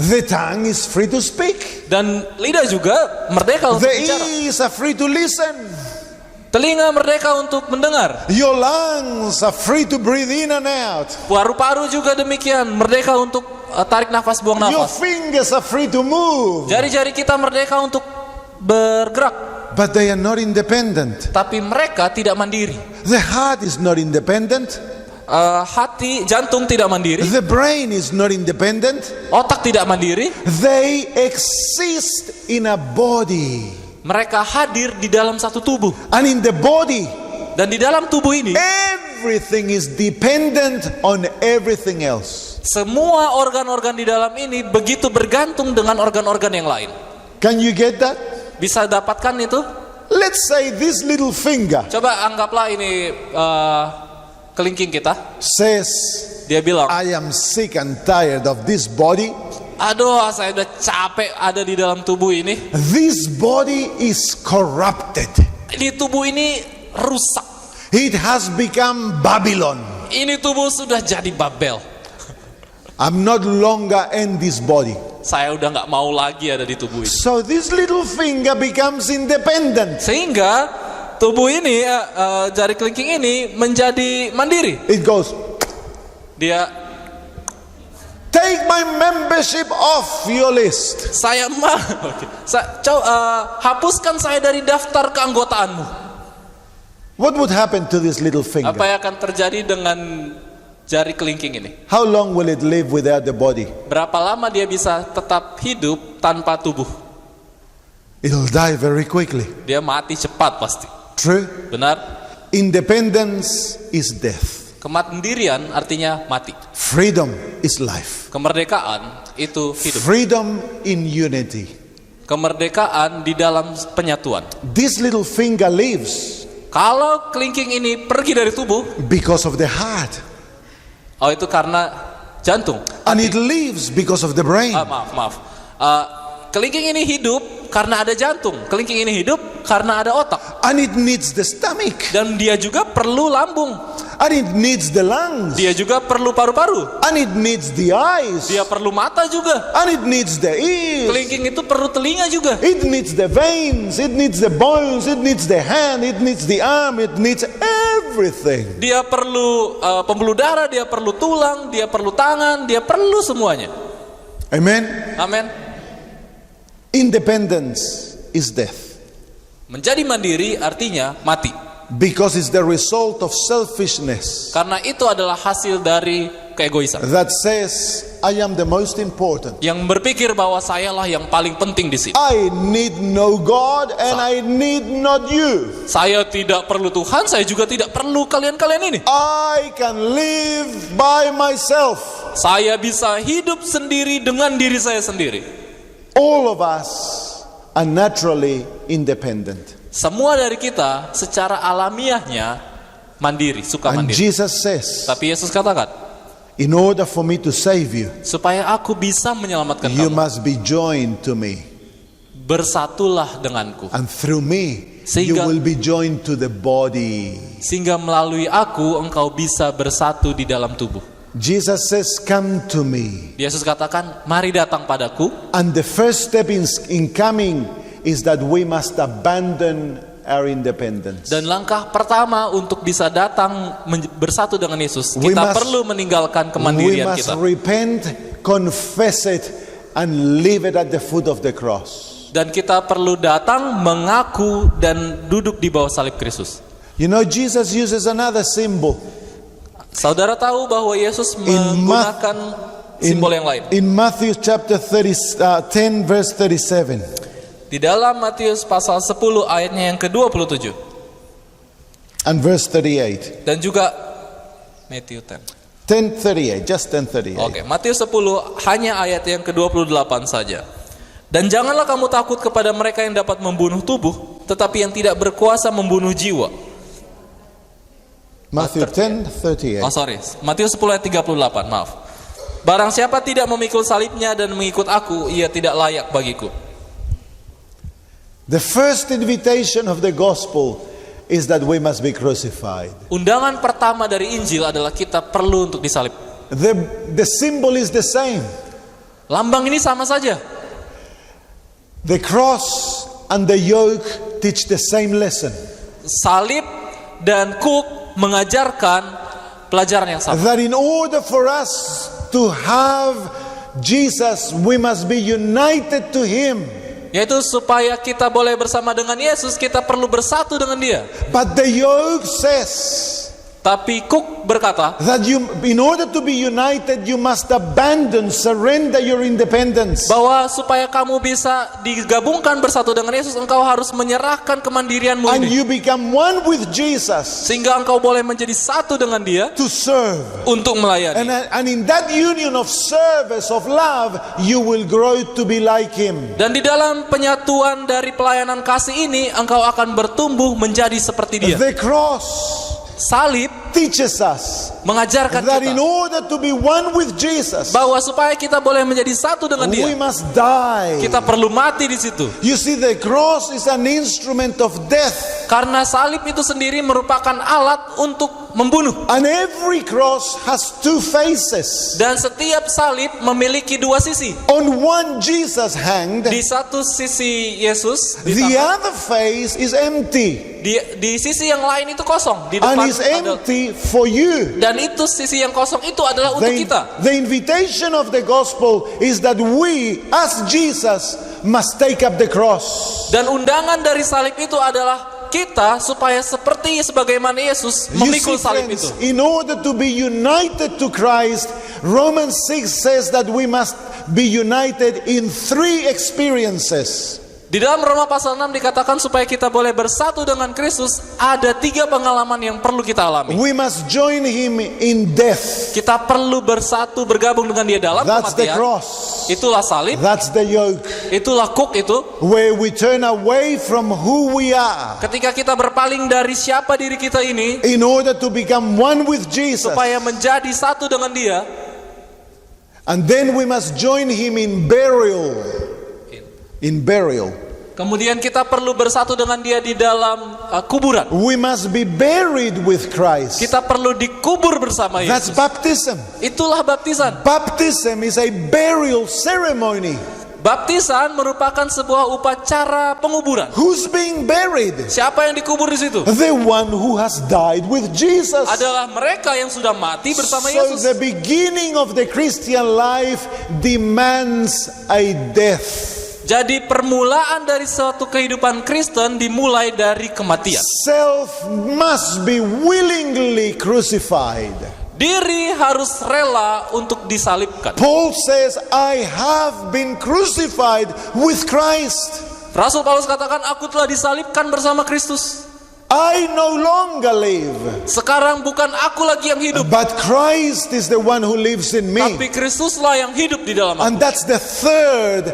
The tongue is free to speak. Dan lidah juga merdeka untuk The bicara. ears are free to listen. Telinga merdeka untuk mendengar. Your lungs are free to breathe in and out. Paru-paru juga demikian, merdeka untuk tarik nafas, buang Your nafas. fingers are free to move. Jari-jari kita merdeka untuk bergerak. But they are not independent. Tapi mereka tidak mandiri. The heart is not independent. Jantung tidak mandiri. The brain is not independent. Otak tidak mandiri. They exist in a body. Mereka hadir di dalam satu tubuh. And in the body, Dan di dalam tubuh ini, everything is dependent on everything else. semua organ-organ di dalam ini begitu bergantung dengan organ-organ yang lain. Can you get that? Bisa dapatkan itu? Let's say this little finger Coba anggaplah ini kelingking kita. says, Dia bilang, I am sick and tired of this body. aduh saya udah capek ada di dalam tubuh ini. This body is corrupted. Ini tubuh ini rusak. It has become Babylon. Ini tubuh sudah jadi Babel. I'm not longer in this body. Saya udah nggak mau lagi ada di tubuh ini. So this little finger becomes independent. Sehingga tubuh ini, jari kelingking ini menjadi mandiri. It goes, Dia, take my membership off your list. saya hapuskan saya dari daftar keanggotaanmu. What would happen to this little finger? Apa yang akan terjadi dengan jari kelingking ini? How long will it live without the body? Berapa lama dia bisa tetap hidup tanpa tubuh? It'll die very quickly. Dia mati cepat pasti. True? Benar? Independence is death. Kemandirian artinya mati. Freedom is life. Kemerdekaan itu hidup. Freedom in unity. Kemerdekaan di dalam penyatuan. This little finger lives Kalau kelingking ini pergi dari tubuh, because of the heart. oh itu karena jantung. And it lives because of the brain. Maaf. Kelingking ini hidup karena ada jantung. Kelingking ini hidup karena ada otak. And it needs the stomach. Dan dia juga perlu lambung. And it needs the lungs. Dia juga perlu paru-paru. And it needs the eyes. Dia perlu mata juga. And it needs the ears. Kelingking itu perlu telinga juga. It needs the veins. It needs the bones. It needs the hand. It needs the arm. It needs everything. Dia perlu pembuluh darah, dia perlu tulang, dia perlu tangan, dia perlu semuanya. Amen. Amin. Independence is death. Menjadi mandiri artinya mati. Because it's the result of selfishness Karena itu adalah hasil dari keegoisan. that says, I am the most important. Yang berpikir bahwa sayalah yang paling penting di sini. I need no God and I need not you. Saya tidak perlu Tuhan, saya juga tidak perlu kalian-kalian ini. I can live by myself. Saya bisa hidup sendiri dengan diri saya sendiri. All of us are naturally independent. Semua dari kita secara alamiahnya mandiri, suka And mandiri. Jesus says, Tapi Yesus katakan, in order for me to save you, supaya aku bisa menyelamatkan you kamu, must be joined to me. bersatulah denganku. And through me, you Sehingga- will be joined to the body. Sehingga melalui aku engkau bisa bersatu di dalam tubuh. Jesus says, come to me. Yesus katakan, mari datang padaku. And the first step in coming is that we must abandon our independence. Dan langkah pertama untuk bisa datang bersatu dengan Yesus, We kita must- perlu meninggalkan We kemandirian must kita. repent, confess it, and leave it at the foot of the cross. Dan kita perlu datang, mengaku, dan duduk di bawah salib Kristus. You know, Jesus uses another symbol. Saudara tahu bahwa Yesus In menggunakan simbol yang lain. In Matthew chapter 10 verse 37. Di dalam Matius pasal 10 ayatnya yang ke-27. And verse 38. Dan juga Matthew 10. 10:38, just 10:38. Oke, Matius 10 hanya ayat yang ke-28 saja. Dan janganlah kamu takut kepada mereka yang dapat membunuh tubuh, tetapi yang tidak berkuasa membunuh jiwa. Matthew 10:38. Oh sorry, Matius 10 ayat 38, maaf. Barang siapa tidak memikul salibnya dan mengikut aku, ia tidak layak bagiku. The first invitation of the gospel is that we must be crucified. Undangan pertama dari Injil adalah kita perlu untuk disalib. The symbol is the same. Lambang ini sama saja. The cross and the yoke teach the same lesson. Salib dan kuk mengajarkan pelajaran yang sama. That in order for us to have Jesus, we must be united to Him. Yaitu supaya kita boleh bersama dengan Yesus, kita perlu bersatu dengan Dia. But the yoke says Tapi kuk berkata, that in order to be united, you must abandon, surrender your independence. bahwa supaya kamu bisa digabungkan bersatu dengan Yesus, engkau harus menyerahkan kemandirianmu And ini. you become one with Jesus Sehingga engkau boleh menjadi satu dengan Dia to serve. untuk melayani. And in that union of service, of love, you will grow to be like Him. Dan di dalam penyatuan dari pelayanan kasih ini, engkau akan bertumbuh menjadi seperti Dia. The cross Salib teaches us mengajarkan that in kita order to be one with Jesus, bahwa supaya kita boleh menjadi satu dengan we Dia, must die. kita perlu mati di situ. You see, the cross is an instrument of death. Karena salib itu sendiri merupakan alat untuk membunuh. And every cross has two faces. Dan setiap salib memiliki dua sisi. On one Jesus hanged, Di satu sisi Yesus the ditabrak, other face is empty. di sisi yang lain itu kosong. Di And depan it's ada, empty for you. dan itu sisi yang kosong itu adalah untuk kita. The invitation of the gospel is that we, as Jesus, must take up the cross. Dan undangan dari salib itu adalah kita supaya seperti sebagaimana Yesus You memikul see, salib friends, itu. in order to be united to Christ, Romans 6 says that we must be united in 3 experiences. Di dalam Roma pasal 6 dikatakan supaya kita boleh bersatu dengan Kristus, ada 3 pengalaman yang perlu kita alami. We must join him in death. Kita perlu bersatu bergabung dengan dia dalam That's the kematian. cross. Itulah salib, That's the yoke. itulah kuk itu. Where we turn away from who we are Ketika kita berpaling dari siapa diri kita ini, in order to become one with Jesus. supaya menjadi satu dengan dia. And then we must join him in burial. In burial. Kemudian kita perlu bersatu dengan dia di dalam kuburan. We must be buried with Christ. Kita perlu dikubur bersama That's Yesus. baptism. Itulah baptisan. Baptism is a burial ceremony. Baptisan merupakan sebuah upacara penguburan. Who's being buried? Siapa yang dikubur di situ? The one who has died with Jesus. Adalah mereka yang sudah mati bersama So Yesus. the beginning of the Christian life demands a death. Jadi permulaan dari suatu kehidupan Kristen dimulai dari kematian. Self must be willingly crucified. Diri harus rela untuk disalibkan. Paul says, I have been crucified with Christ. Rasul Paulus katakan, aku telah disalibkan bersama Kristus. I no longer live, Sekarang bukan aku lagi yang hidup, but Christ is the one who lives in me. tapi Kristuslah yang hidup di dalam And aku. that's the third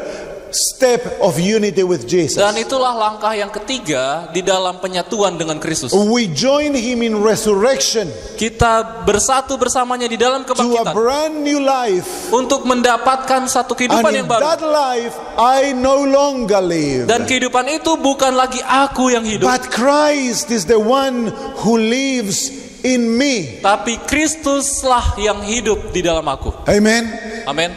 step of unity with Jesus. Dan itulah langkah yang ketiga di dalam penyatuan dengan Kristus. We join him in resurrection Kita bersatu bersamanya di dalam to a kebangkitan brand new life. untuk mendapatkan satu And kehidupan in yang baru. that life, I no longer live, Dan kehidupan itu bukan lagi aku yang hidup, but Christ is the one who lives in me. tapi Kristuslah yang hidup di dalam aku. Amen. Amin.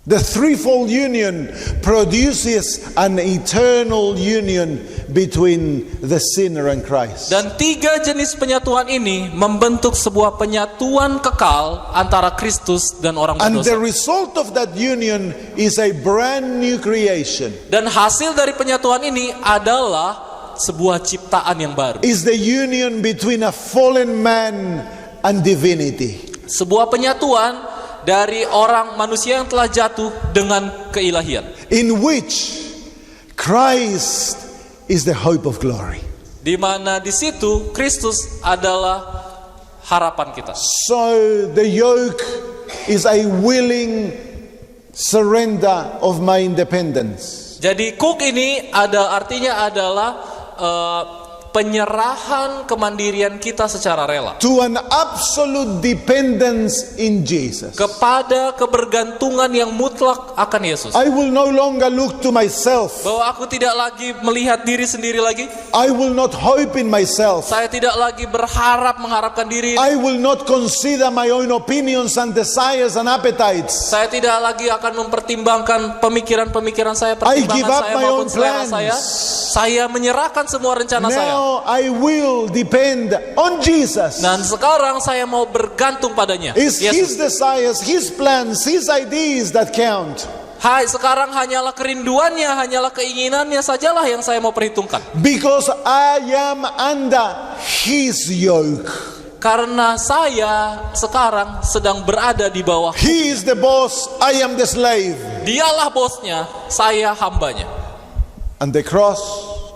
The threefold union produces an eternal union between the sinner and Christ. Dan 3 jenis penyatuan ini membentuk sebuah penyatuan kekal antara Kristus dan orang And the berdosa. result of that union is a brand new creation. Dan hasil dari penyatuan ini adalah sebuah ciptaan yang baru. Is the union between a fallen man and divinity. Sebuah penyatuan dari orang manusia yang telah jatuh dengan keilahian, In which Christ is the hope of glory. di mana di situ Kristus adalah harapan kita. So the yoke is a willing surrender of my independence. Jadi kuk ini artinya adalah penyerahan kemandirian kita secara rela To an absolute dependence in Jesus. kepada kebergantungan yang mutlak akan Yesus. I will no longer look to myself. Bahwa aku tidak lagi melihat diri sendiri lagi. I will not hope in myself. Saya tidak lagi mengharapkan diri. I will not consider my own opinions and desires and appetites. Saya tidak lagi akan mempertimbangkan pemikiran-pemikiran saya, I give pertimbangan up saya my maupun own selera plans. saya. Saya menyerahkan semua rencana saya. Now I will depend on Jesus. Dan sekarang saya mau bergantung padanya. It's His Yesus. desires, His plans, His ideas that count. Hai, sekarang hanyalah kerinduannya, hanyalah keinginannya sajalah yang saya mau perhitungkan. Because I am under His yoke. Karena saya sekarang sedang berada di bawah. He is the boss, I am the slave. Dialah bosnya, saya hambanya. And the cross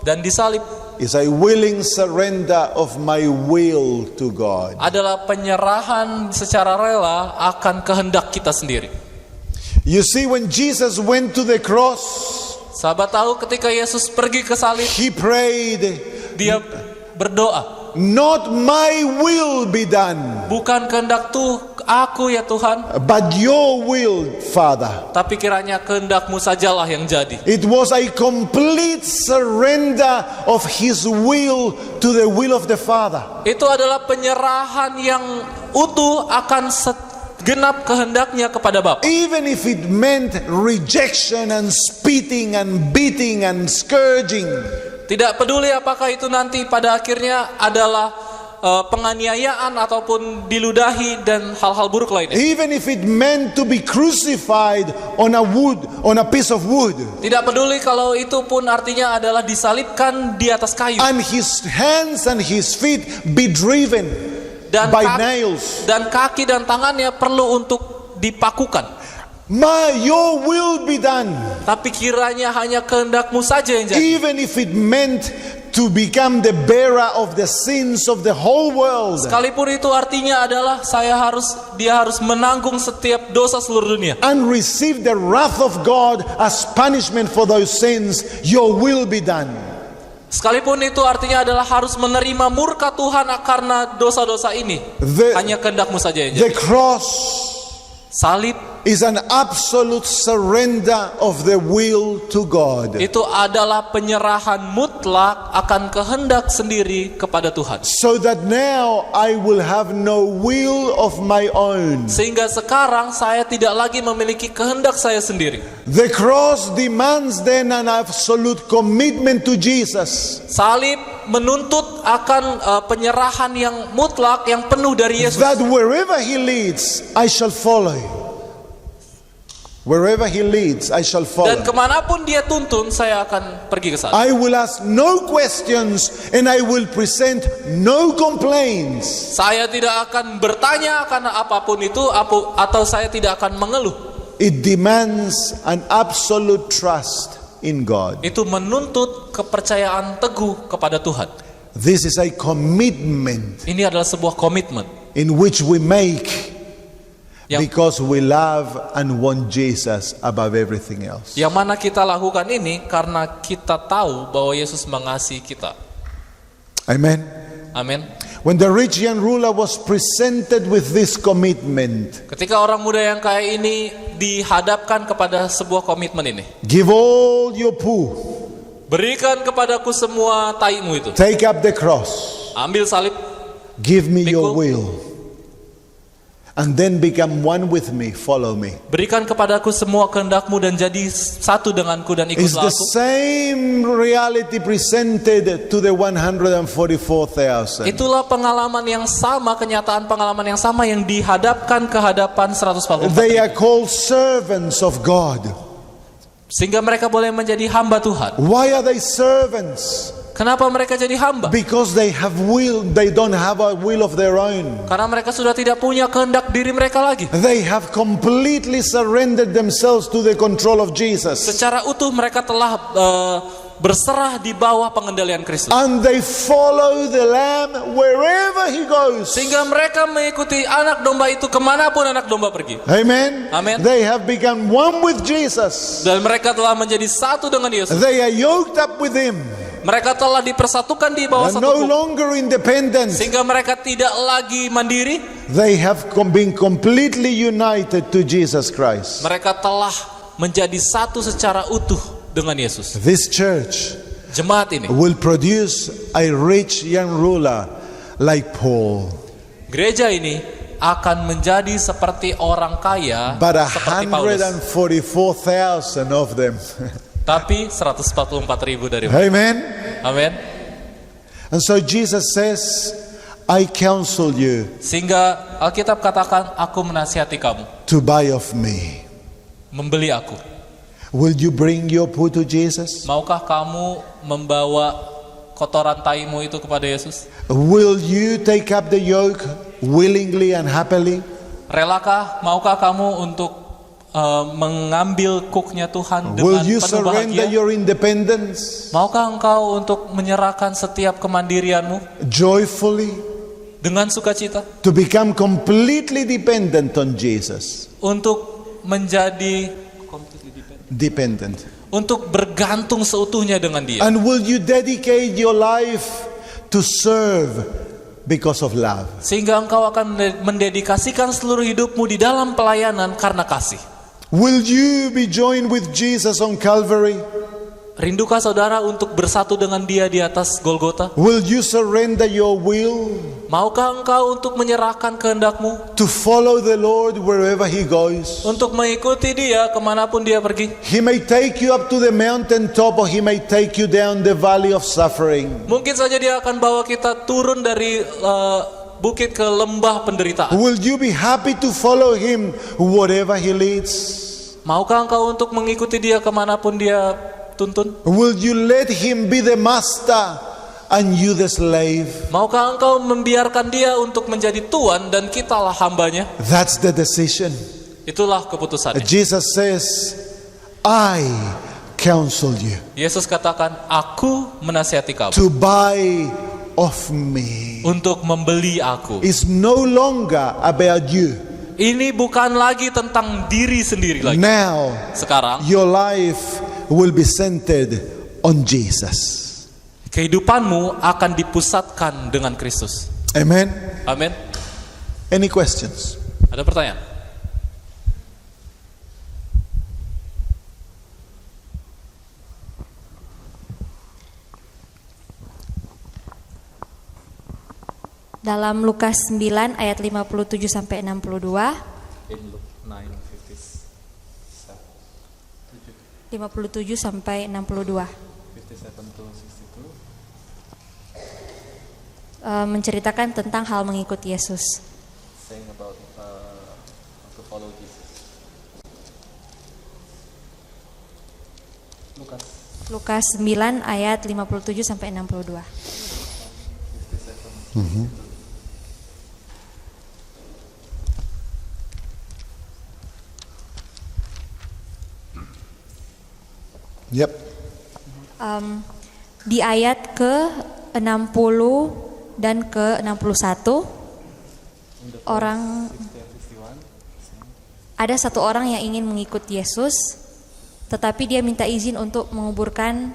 Dan disalib is a willing surrender of my will to God. adalah penyerahan secara rela akan kehendak kita sendiri. You see, when Jesus went to the cross, Sahabat tahu ketika Yesus pergi ke salib, He prayed, dia berdoa, not my will be done, bukan kehendak aku ya Tuhan, but your will, Father. tapi kiranya kehendak-Mu sajalah yang jadi. It was a complete surrender of his will to the will of the Father. Itu adalah penyerahan yang utuh akan segenap kehendaknya kepada Bapa. Even if it meant rejection and spitting and beating and scourging. Tidak peduli apakah itu nanti pada akhirnya adalah penganiayaan ataupun diludahi dan hal-hal buruk lainnya. Even if it meant to be crucified on a piece of wood. Tidak peduli kalau itu pun artinya adalah disalibkan di atas kayu. And his hands and his feet be driven by nails. Dan kaki dan tangannya perlu untuk dipakukan. Your will be done. Tapi kiranya hanya kehendak-Mu saja yang jadi. Even if it meant to become the bearer of the sins of the whole world. Sekalipun itu artinya adalah dia harus menanggung setiap dosa seluruh dunia. And receive the wrath of God as punishment for those sins. Your will be done. Sekalipun itu artinya adalah harus menerima murka Tuhan karena dosa-dosa ini. Hanya kehendak-Mu saja yang jadi. The cross, salib, is an absolute surrender of the will to God. Itu adalah penyerahan mutlak akan kehendak sendiri kepada Tuhan. So that now I will have no will of my own. Sehingga sekarang saya tidak lagi memiliki kehendak saya sendiri. The cross demands then an absolute commitment to Jesus. Salib menuntut akan penyerahan yang mutlak, yang penuh dari Yesus. That wherever he leads, I shall follow. Wherever he leads, I shall follow. Dan kemanapun dia tuntun, saya akan pergi ke sana. I will ask no questions and I will present no complaints. Saya tidak akan bertanya karena apapun itu, atau saya tidak akan mengeluh. It demands an absolute trust in God. Itu menuntut kepercayaan teguh kepada Tuhan. This is a commitment. Ini adalah sebuah komitmen In which we make because we love and want Jesus above everything else. Yang mana kita lakukan ini karena kita tahu bahwa Yesus mengasihi kita. Amen. Amin. When the rich young ruler was presented with this commitment, ketika orang muda yang kaya ini dihadapkan kepada sebuah komitmen ini, give all your poo, berikan kepadaku semua taimu itu, take up the cross, ambil salib, give me your pikul, will, and then become one with me, follow me. Berikan kepadaku semua kehendakmu dan jadi satu denganku dan It's ikutlah the aku. same reality presented to the 144,000. Itulah pengalaman yang sama, kenyataan pengalaman yang sama yang dihadapkan ke hadapan 144. They are called servants of God. Sehingga mereka boleh menjadi hamba Tuhan. Why are they servants? Kenapa mereka jadi hamba? Because they have will, they don't have a will of their own. Karena mereka sudah tidak punya kehendak diri mereka lagi. They have completely surrendered themselves to the control of Jesus. Secara utuh mereka telah berserah di bawah pengendalian Kristus. And they follow the Lamb wherever he goes. Sehingga mereka mengikuti anak domba itu kemanapun anak domba pergi. Amen. Amen. They have become one with Jesus. Dan mereka telah menjadi satu dengan Yesus. They are yoked up with him. Mereka telah dipersatukan di bawah And satu no kuk. longer independent. Sehingga mereka tidak lagi mandiri. They have been completely united to Jesus Christ. Mereka telah menjadi satu secara utuh dengan Yesus. This church Jemaat ini, will produce a rich young ruler like Paul. gereja ini akan menjadi seperti orang kaya But seperti Paulus. 144,000 of them. Tapi 144.000 dari mereka. Amen. Amin. And so Jesus says, I counsel you Sehingga Alkitab katakan, aku menasihati kamu, to buy of me. membeli aku. Will you bring your poo to Jesus? Maukah kamu membawa kotoran taimu itu kepada Yesus? Will you take up the yoke willingly and happily? Relakah, maukah kamu untuk mengambil kuknya Tuhan Will dengan you penuh surrender bahagia? your independence Maukah engkau untuk menyerahkan setiap kemandirianmu joyfully dengan sukacita to become completely dependent on Jesus? untuk menjadi Dependent. untuk bergantung seutuhnya dengan Dia? And will you dedicate your life to serve because of love. Sehingga engkau akan mendedikasikan seluruh hidupmu di dalam pelayanan karena kasih. Will you be joined with Jesus on Calvary? Rindukah saudara untuk bersatu dengan Dia di atas Golgota? Will you surrender your will Maukah engkau untuk menyerahkan kehendakmu? to follow the Lord wherever He goes? Untuk mengikuti Dia kemanapun Dia pergi? He may take you up to the mountain top, or He may take you down the valley of suffering. Mungkin saja Dia akan bawa kita turun dari bukit ke lembah penderitaan. Will you be happy to follow Him whatever He leads? Maukah engkau untuk mengikuti Dia kemanapun Dia tuntun? Will you let Him be the master and you the slave? Maukah engkau membiarkan Dia untuk menjadi tuan dan kitalah hambanya? That's the decision. Itulah keputusannya. Jesus says, I counsel you Yesus katakan, aku menasihati kamu to buy of me. untuk membeli aku. It's no longer about you. Ini bukan lagi tentang diri sendiri lagi. Now Sekarang your life will be centered on Jesus. kehidupanmu akan dipusatkan dengan Kristus. Amen. Amin. Any questions? Ada pertanyaan? Dalam Lukas 9 ayat 57 sampai 62. 57 sampai 62. Menceritakan tentang hal mengikut Yesus. Lukas 9 ayat 57 sampai 62. Yep. Di ayat ke-60 dan ke-61 ada satu orang yang ingin mengikut Yesus, tetapi dia minta izin untuk menguburkan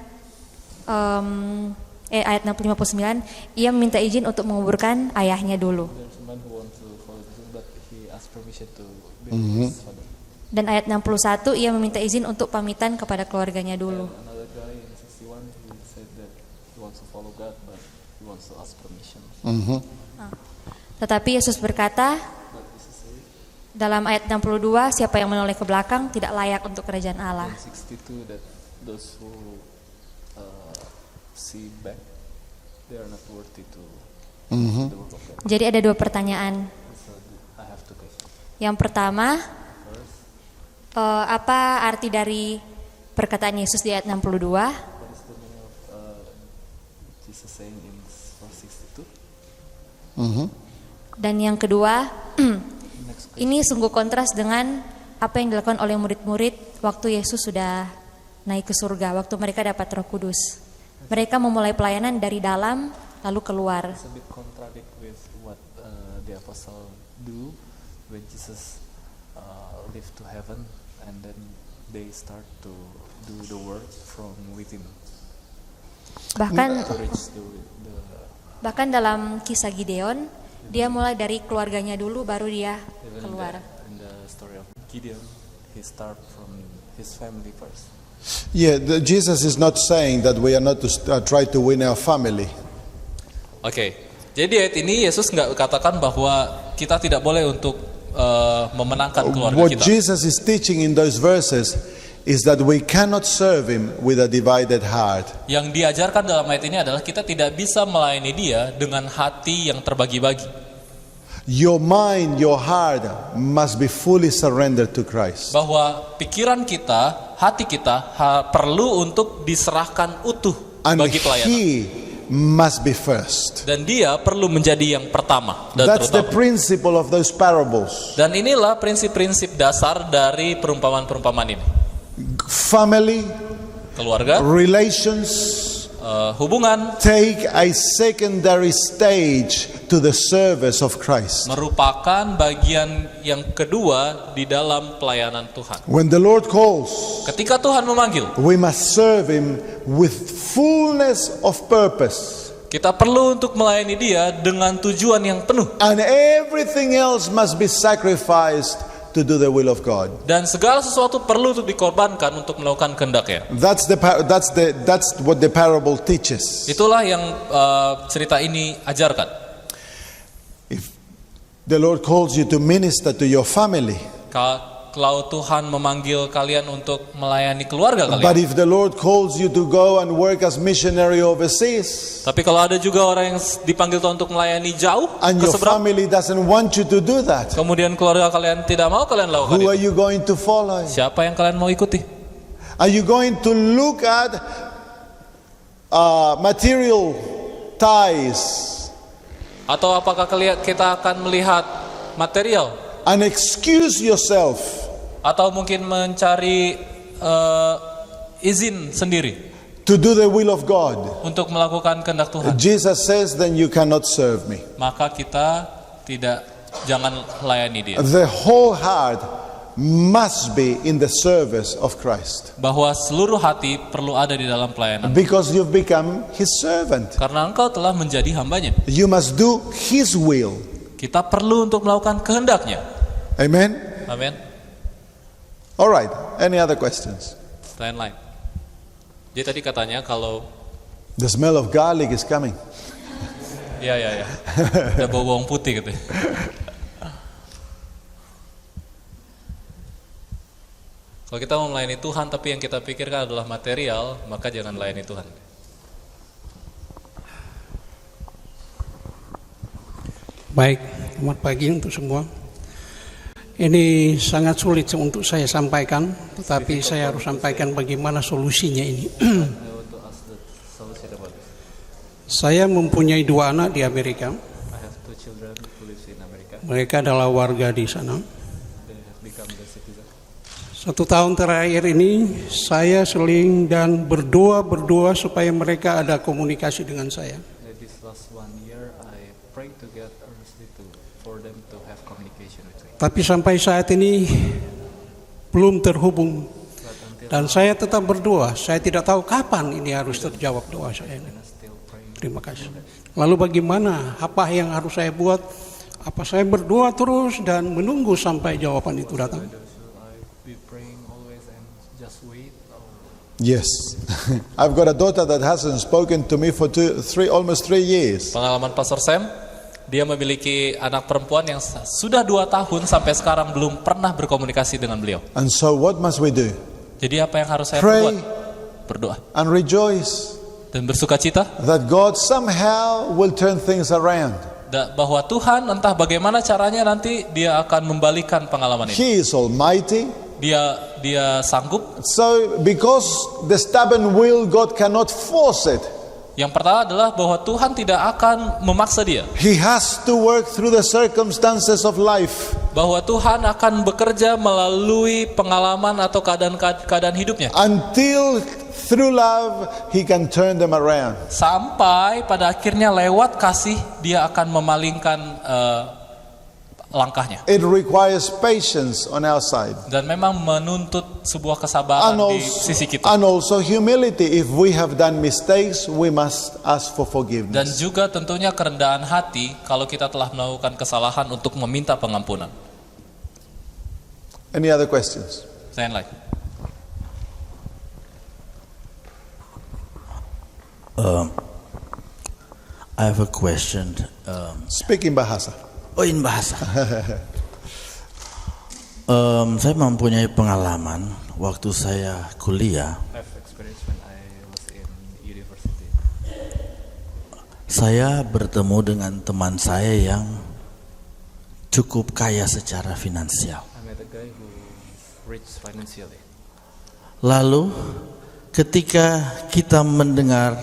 ayat 59, ia minta izin untuk menguburkan ayahnya dulu. Dan ayat 61 ia meminta izin untuk pamitan kepada keluarganya dulu. Tetapi Yesus berkata dalam ayat 62, siapa yang menoleh ke belakang tidak layak untuk kerajaan Allah. Jadi ada dua pertanyaan. Yang pertama, apa arti dari perkataan Yesus di ayat 62? Dan yang kedua, ini sungguh kontras dengan apa yang dilakukan oleh murid-murid waktu Yesus sudah naik ke surga, waktu mereka dapat Roh Kudus. Mereka memulai pelayanan dari dalam lalu keluar. And then they start to do the work from within. Bahkan dalam kisah Gideon, dia mulai dari keluarganya dulu, baru dia keluar. In the story of Gideon, he start from his family first. Yeah, Jesus is not saying that we are not to try to win our family. Oke, jadi ayat ini Yesus nggak katakan bahwa kita tidak boleh untuk memenangkan keluarga What kita. Jesus is teaching in those verses is that we cannot serve Him with a divided heart. Yang diajarkan dalam ayat ini adalah kita tidak bisa melayani Dia dengan hati yang terbagi-bagi. Your mind, your heart must be fully surrendered to Christ. Bahwa pikiran kita, hati kita perlu untuk diserahkan utuh And bagi pelayanan. He must be first. Dan Dia perlu menjadi yang pertama dan That's the terutama. principle of those parables. Dan inilah prinsip-prinsip dasar dari perumpamaan-perumpamaan ini. Family, Keluarga, relations, hubungan take a secondary stage to the service of Christ. merupakan bagian yang kedua di dalam pelayanan Tuhan. When the Lord calls, Ketika Tuhan memanggil, we must serve Him with fullness of purpose. Kita perlu untuk melayani dia dengan tujuan yang penuh. And everything else must be sacrificed to do the will of God. Dan segala sesuatu perlu untuk dikorbankan untuk melakukan kehendaknya. That's what the parable teaches. Itulah yang cerita ini ajarkan. If the Lord calls you to minister to your family, Kalau Tuhan memanggil kalian untuk melayani keluarga but kalian. if the Lord calls you to go and work as missionary overseas, Tapi kalau ada juga orang yang dipanggil Tuhan untuk melayani jauh and ke your seberang, family doesn't want you to do that, kemudian keluarga kalian tidak mau kalian lakukan who are itu, you going to follow? siapa yang kalian mau ikuti? Are you going to look at material ties Atau apakah kita akan melihat material? and excuse yourself Atau mungkin mencari izin sendiri to do the will of God? untuk melakukan kehendak Tuhan? Jesus says, then you cannot serve me. Maka kita jangan layani dia. The whole heart must be in the service of Christ, Bahwa seluruh hati perlu ada di dalam pelayanan. because you've become his servant. Karena engkau telah menjadi hambanya. You must do his will. Kita perlu untuk melakukan kehendaknya. Amen. Amin. All right, any other questions? Lain-lain. Dia tadi katanya kalau The smell of garlic is coming. ya ada bau bawang putih gitu. Kalau kita mau melayani Tuhan tapi yang kita pikirkan adalah material, maka jangan layani Tuhan. Baik, selamat pagi untuk semua. Ini sangat sulit untuk saya sampaikan, tetapi saya harus sampaikan bagaimana solusinya ini. Saya mempunyai 2 anak di Amerika. Mereka adalah warga di sana. 1 tahun terakhir ini saya seling dan berdoa supaya mereka ada komunikasi dengan saya. Tapi sampai saat ini belum terhubung. Dan saya tetap berdoa. Saya tidak tahu kapan ini harus terjawab doa saya ini. Terima kasih. Lalu bagaimana? Apa yang harus saya buat? Apa saya berdoa terus dan menunggu sampai jawaban itu datang? Yes. I've got a daughter that hasn't spoken to me for almost 3 years. Pengalaman Pastor Sam, dia memiliki anak perempuan yang sudah 2 tahun sampai sekarang belum pernah berkomunikasi dengan beliau. And so what must we do? Jadi apa yang harus saya Pray. perbuat? Berdoa And rejoice dan bersukacita that God somehow will turn things around. bahwa Tuhan entah bagaimana caranya nanti dia akan membalikan pengalaman ini. He is almighty. Dia sanggup. So because the stubborn will, God cannot force it. Yang pertama adalah bahwa Tuhan tidak akan memaksa dia. He has to work through the circumstances of life. Bahwa Tuhan akan bekerja melalui pengalaman atau keadaan hidupnya. Until through love He can turn them around. Sampai pada akhirnya lewat kasih dia akan memalingkan langkahnya. It requires patience on our side. Dan memang menuntut sebuah kesabaran di sisi kita. And also humility. If we have done mistakes, we must ask for Dan forgiveness. juga tentunya kerendahan hati kalau kita telah melakukan kesalahan untuk meminta pengampunan. Any other questions? Saya like. I have a question. Speak in bahasa. In bahasa. Saya mempunyai pengalaman waktu saya kuliah. Saya bertemu dengan teman saya yang cukup kaya secara finansial. Lalu ketika kita mendengar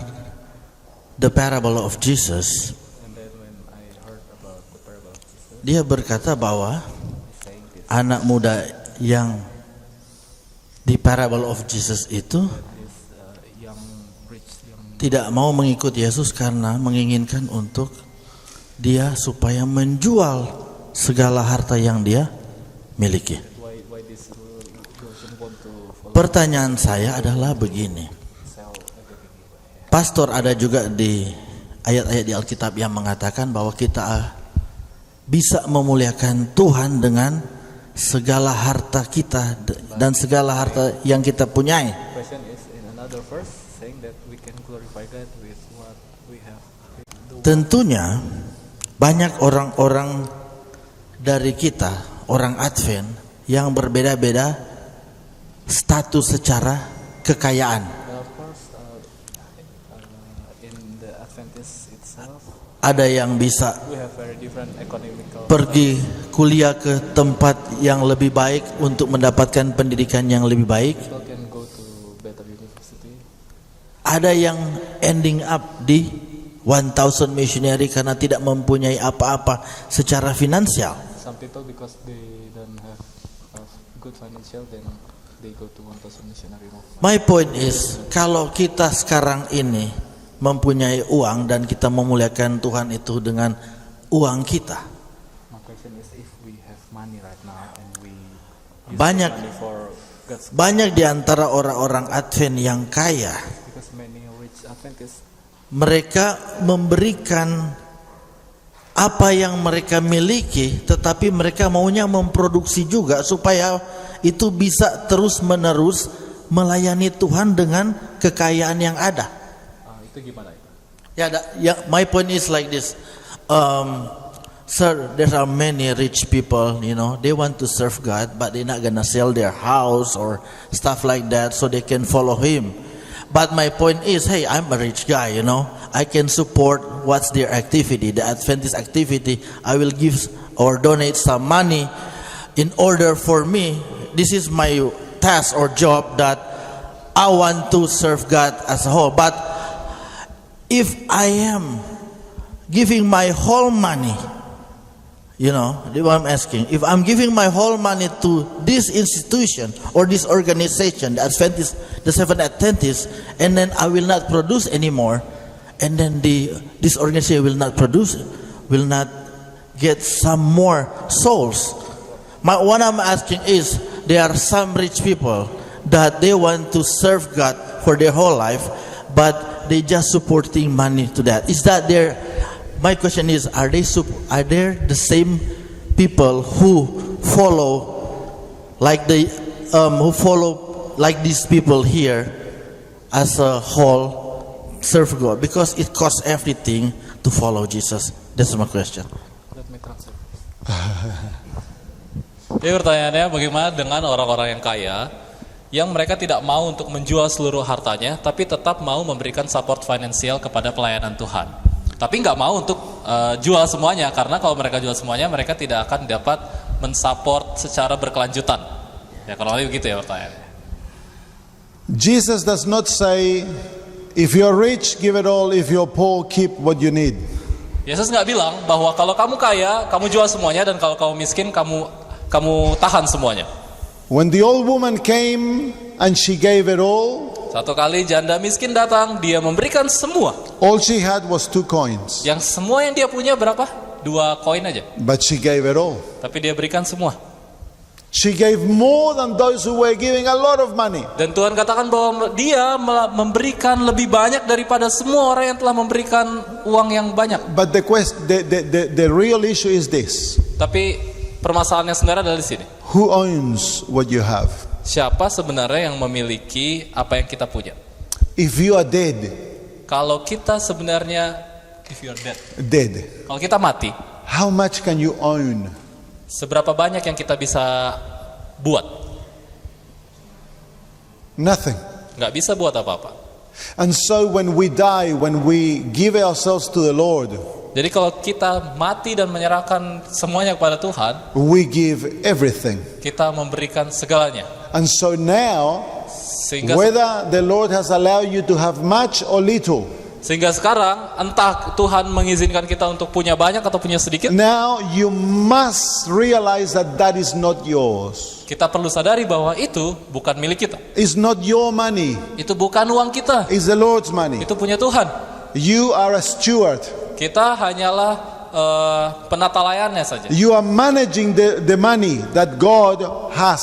the parable of Jesus, dia berkata bahwa anak muda yang di parable of Jesus itu tidak mau mengikut Yesus karena menginginkan untuk dia supaya menjual segala harta yang dia miliki. Pertanyaan saya adalah begini. Pastor ada juga di ayat-ayat di Alkitab yang mengatakan bahwa kita bisa memuliakan Tuhan dengan segala harta kita dan segala harta yang kita punyai. Tentunya banyak orang-orang dari kita, orang Advent, yang berbeda-beda status secara kekayaan. Ada yang bisa pergi kuliah ke tempat yang lebih baik untuk mendapatkan pendidikan yang lebih baik. Ada yang ending up di 1000 missionary karena tidak mempunyai apa-apa secara finansial. Some people because they don't have good financial, then they go to 1000 missionary movement. My point is, kalau kita sekarang ini mempunyai uang dan kita memuliakan Tuhan itu dengan uang kita. My question is, if we have money right now and we use Banyak money for God's, banyak di antara orang-orang Advent yang kaya, because many rich Adventists, mereka memberikan apa yang mereka miliki, tetapi mereka maunya memproduksi juga supaya itu bisa terus-menerus melayani Tuhan dengan kekayaan yang ada. itu gimana? My point is like this. Sir, there are many rich people, they want to serve God, but they're not gonna sell their house or stuff like that so they can follow Him. But my point is, hey, I'm a rich guy, I can support what's their activity, the Adventist activity. I will give or donate some money in order for me. This is my task or job that I want to serve God as a whole. But if I am giving my whole money, what I'm asking, if I'm giving my whole money to this institution or this organization, the Seventh Adventists, and then I will not produce anymore, and then this organization will not get some more souls. What I'm asking is, there are some rich people that they want to serve God for their whole life, but they just supporting money to that. Is that there? My question is, are there the same people who follow like these people here as a whole serve God? Because it costs everything to follow Jesus. That's my question. let me translate. Jadi pertanyaannya, bagaimana dengan orang-orang yang kaya yang mereka tidak mau untuk menjual seluruh hartanya, tapi tetap mau memberikan support finansial kepada pelayanan Tuhan. Tapi nggak mau untuk jual semuanya, karena kalau mereka jual semuanya, mereka tidak akan dapat mensupport secara berkelanjutan. Ya, kalau lebih begitu ya pertanyaannya. Jesus does not say, if you're rich, give it all. If you're poor, keep what you need. Yesus nggak bilang bahwa kalau kamu kaya, kamu jual semuanya, dan kalau kamu miskin, kamu tahan semuanya. When the old woman came and she gave it all, Satu kali janda miskin datang, dia memberikan semua. all she had was 2 coins. Yang semua yang dia punya berapa? 2 koin aja. But she gave it all. Tapi dia berikan semua. She gave more than those who were giving a lot of money. Dan Tuhan katakan bahwa dia memberikan lebih banyak daripada semua orang yang telah memberikan uang yang banyak. But the real issue is this. Tapi permasalahannya sebenarnya adalah di sini. Who owns what you have? Siapa sebenarnya yang memiliki apa yang kita punya? If you are dead, Kalau kita sebenarnya, if you are dead, kalau kita mati, how much can you own? seberapa banyak yang kita bisa buat? Nothing. Nggak bisa buat apa-apa. And so when we die, when we give ourselves to the Lord, Jadi kalau kita mati dan menyerahkan semuanya kepada Tuhan, we give everything. kita memberikan segalanya. And so now, Sehingga whether the Lord has allowed you to have much or little, sekarang entah Tuhan mengizinkan kita untuk punya banyak atau punya sedikit, now you must realize that that is not yours. kita perlu sadari bahwa itu bukan milik kita. It's not your money. Itu bukan uang kita. It's the Lord's money. Itu punya Tuhan. You are a steward. Kita hanyalah penata layannya saja. You are managing the money that God has.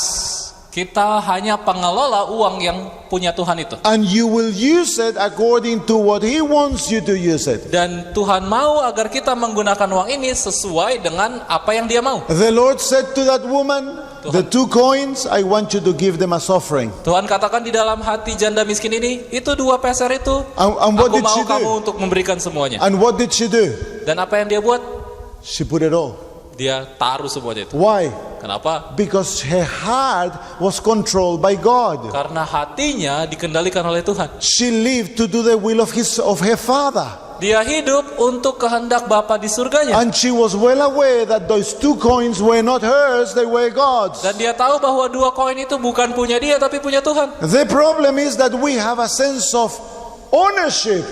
Kita hanya pengelola uang yang punya Tuhan itu. And you will use it according to what He wants you to use it. Dan Tuhan mau agar kita menggunakan uang ini sesuai dengan apa yang Dia mau. The Lord said to that woman, the 2 coins, I want you to give them as offering. Tuhan katakan di dalam hati janda miskin ini, itu 2 peser itu, And what aku did mau she kamu do? untuk memberikan semuanya. And what did she do? Dan apa yang dia buat? She put it all. Dia taruh semuanya itu. Why? Kenapa? Because her heart was controlled by God. Karena hatinya dikendalikan oleh Tuhan. She lived to do the will of her Father. Dia hidup untuk kehendak Bapa di surganya. And she was well aware that those 2 coins were not hers, they were God's. Dan dia tahu bahwa 2 koin itu bukan punya dia tapi punya Tuhan. The problem is that we have a sense of ownership.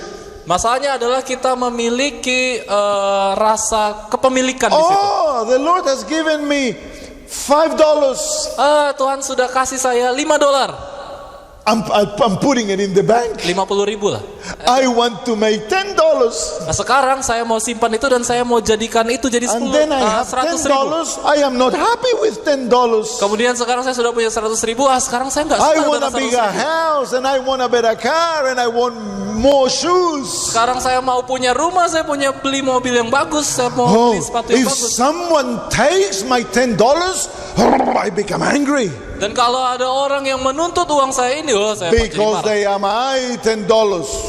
Masalahnya adalah kita memiliki rasa kepemilikan di situ. Oh, the Lord has given me $5. Tuhan sudah kasih saya $5. I'm putting it in the bank. 50.000 lah. I want to make $10. Nah sekarang saya mau simpan itu dan saya mau jadikan itu jadi And then I have $10. 100.000. I am not happy with $10. Kemudian sekarang saya sudah punya 100.000. Sekarang saya nggak I suka want dengan a bigger 100.000. house and I want a better car and I want more shoes. Sekarang saya mau punya rumah, saya punya beli mobil yang bagus, saya mau Oh, beli sepatu yang if bagus. someone takes my $10, I become angry Dan kalau ada orang yang menuntut uang saya ini, saya jadi because marah. they are my $10.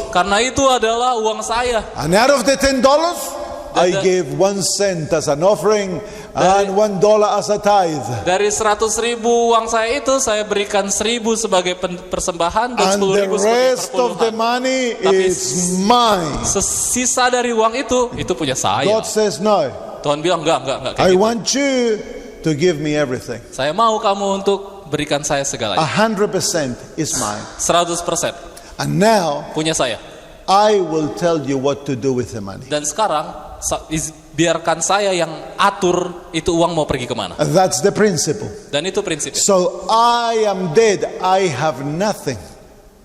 Karena itu adalah uang saya. And out of the $10, I gave 1 cent as an offering and $1 as a tithe. Dari 100.000 uang saya itu, saya berikan 1.000 sebagai persembahan dan And the 10.000 sebagai rest of the perpuluhan. money Tapi is mine. Sisa dari uang itu punya saya. God says no. Tuhan bilang enggak kayak I gitu. want you to give me everything. Saya mau kamu untuk berikan saya segalanya. 100% is mine. 100% And now punya saya. I will tell you what to do with the money. Dan sekarang biarkan saya yang atur itu uang mau pergi kemana. That's the principle. Dan itu prinsipnya. So I am dead. I have nothing.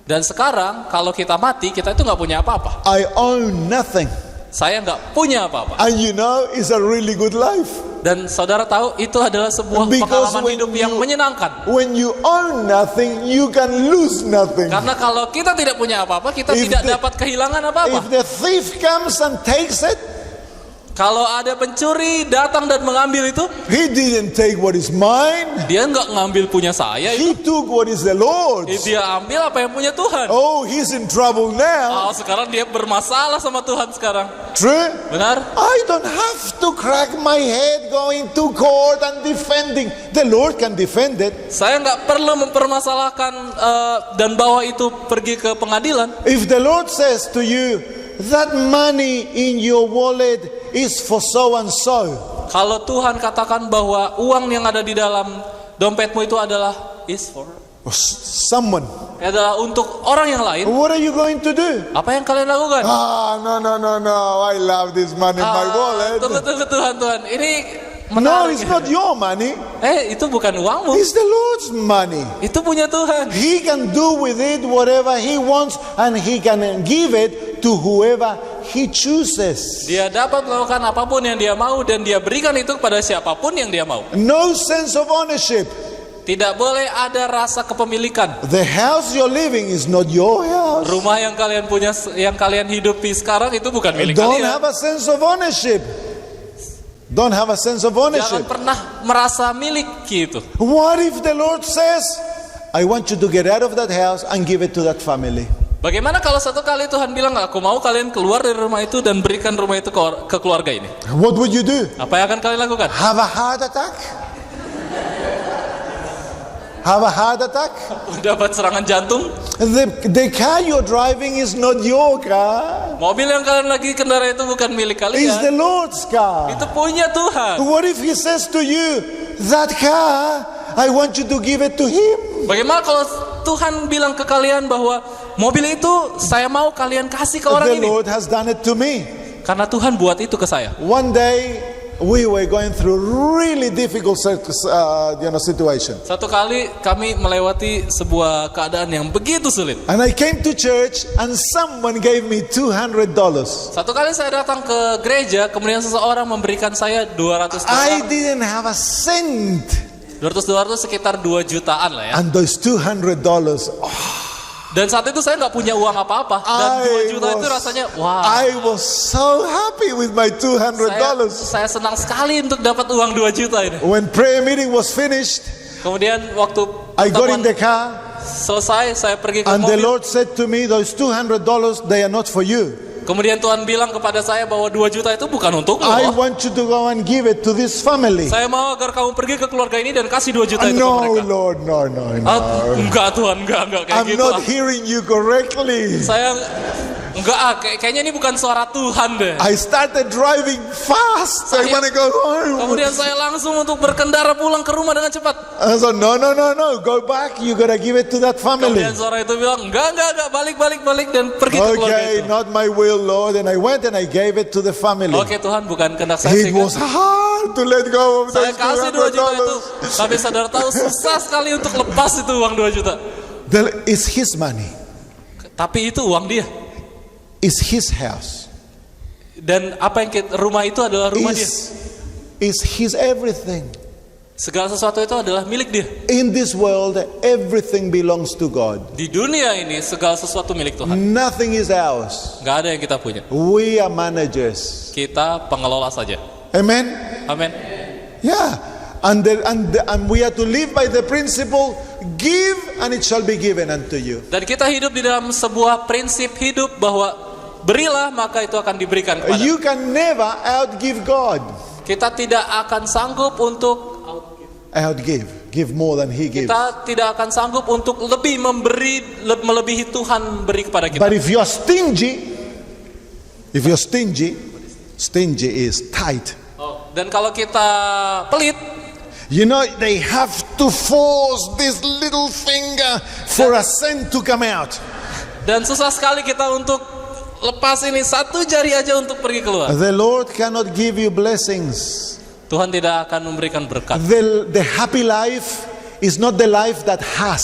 Dan sekarang kalau kita mati, kita itu nggak punya apa-apa. I own nothing. Saya nggak punya apa-apa. And you know, it's a really good life. Dan saudara tahu itu adalah sebuah Because pengalaman when hidup yang menyenangkan. When you own nothing, you can lose nothing. Karena kalau kita tidak punya apa-apa, kita If tidak the- dapat kehilangan apa-apa. If the thief comes and takes it, Kalau ada pencuri datang dan mengambil itu, he didn't take what is mine. dia nggak ngambil punya saya itu. He took what is the Lord's. Dia ambil apa yang punya Tuhan. Oh, he's in trouble now. Sekarang dia bermasalah sama Tuhan sekarang. True? Benar? I don't have to crack my head going to court and defending. The Lord can defend it. Saya nggak perlu mempermasalahkan dan bawa itu pergi ke pengadilan. If the Lord says to you, that money in your wallet is for so and so. Kalau Tuhan katakan bahwa uang yang ada di dalam dompetmu itu adalah is for Someone. adalah untuk orang yang lain, What are you going to do? apa yang kalian lakukan? No. I love this money in my wallet. Tunggu Tuhan. Ini No, menarik. it's not your money. Itu bukan uangmu. It's the Lord's money. Itu punya Tuhan. He can do with it whatever He wants, and He can give it to whoever He chooses. Dia dapat melakukan apapun yang dia mau dan dia berikan itu kepada siapapun yang dia mau. No sense of ownership. Tidak boleh ada rasa kepemilikan. The house you're living is not your house. Rumah yang kalian punya, yang kalian hidupi sekarang itu bukan milik Don't kalian. have a sense of ownership. Don't have a sense of Jangan ownership. pernah merasa milik gitu. What if the Lord says, I want you to get out of that house and give it to that family? Bagaimana kalau satu kali Tuhan bilang, aku mau kalian keluar dari rumah itu dan berikan rumah itu ke keluarga ini? What would you do? Apa yang akan kalian lakukan? Have a heart attack? Have a heart attack? Dapat serangan jantung? The car you're driving is not your car. Mobil yang kalian lagi kendarai itu bukan milik It's the kalian. Lord's car. Itu punya Tuhan. What if He says to you, that car, I want you to give it to Him? Bagaimana kalau Tuhan bilang ke kalian bahwa mobil itu saya mau kalian kasih ke orang The ini? Lord has done it to me. Karena Tuhan buat itu ke saya. One day, we were going through really difficult situation. Satu kali kami melewati sebuah keadaan yang begitu sulit. And I came to church and someone gave me $200. Satu kali saya datang ke gereja, kemudian seseorang memberikan saya $200. I didn't have a cent. 200 sekitar 2 jutaan lah ya. And those $200, Dan saat itu saya nggak punya uang apa-apa. Dan 2 juta itu rasanya, wah. I was so happy with my $200. Saya senang sekali untuk dapat uang 2 juta ini. When prayer meeting was finished, Kemudian waktu I got in pertemuan the car, selesai, saya pergi ke and the mobil. Lord said to me, those $200, they are not for you. Kemudian Tuhan bilang kepada saya bahwa 2 juta itu bukan untuk I lo. want you to go and give it to this family. Saya mau agar kamu pergi ke keluarga ini dan kasih 2 juta itu ke No, mereka. Lord, no. Enggak Tuhan, enggak kayak I'm gitu. not hearing you correctly. Saya kayaknya ini bukan suara Tuhan deh. I started driving fast. I want to go home. Kemudian saya langsung untuk berkendara pulang ke rumah dengan cepat. I said, no, go back. You gotta give it to that family. Kemudian suara itu bilang, enggak, balik dan pergi ke keluarga Okay, itu. not my will, Lord. And I went and I gave it to the family. Oke Tuhan, bukan kehendak saya It sehingga was hard to let go of saya those kasih 2 juta itu. $200. Tapi saudara tahu susah sekali untuk lepas itu uang 2 juta. It's his money. Tapi itu uang dia. It's his house. Dan apa yang rumah itu adalah rumah dia. It's his everything. Segala sesuatu itu adalah milik dia. In this world, everything belongs to God. Di dunia ini segala sesuatu milik Tuhan. Nothing is ours. Gak ada yang kita punya. We are managers. Kita pengelola saja. Amen? Amin. Yeah. And we are to live by the principle, give and it shall be given unto you. Dan kita hidup di dalam sebuah prinsip hidup bahwa berilah maka itu akan diberikan kepada. You can never outgive God. Kita tidak akan sanggup untuk Give more than he gives. kita tidak akan sanggup untuk lebih memberi melebihi Tuhan beri kepada kita. But if you're stingy, stingy is tight. Dan kalau kita pelit, You know, they have to force this little finger for a cent to come out. dan susah sekali kita untuk lepas ini satu jari aja untuk pergi keluar. The Lord cannot give you blessings. Tuhan tidak akan memberikan berkat. The happy life is not the life that has.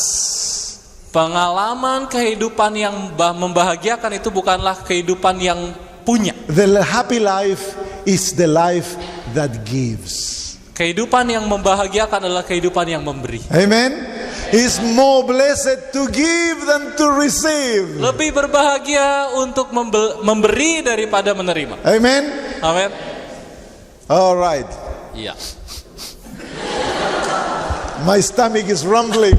Pengalaman kehidupan yang membahagiakan itu bukanlah kehidupan yang punya. The happy life is the life that gives. Kehidupan yang membahagiakan adalah kehidupan yang memberi. Amen. It's more blessed to give than to receive. Lebih berbahagia untuk memberi daripada menerima. Amen. Amin. All right. Iya. My stomach is rumbling.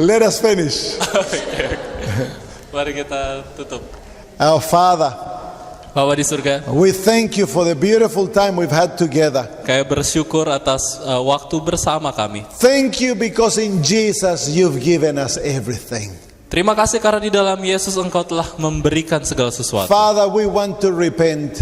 Let us finish. Mari kita tutup. Our Father, Bapa di surga, we thank you for the beautiful time we've had together. kayak bersyukur atas waktu bersama kami. Thank you because in Jesus you've given us everything. Terima kasih karena di dalam Yesus Engkau telah memberikan segala sesuatu. Father, we want to repent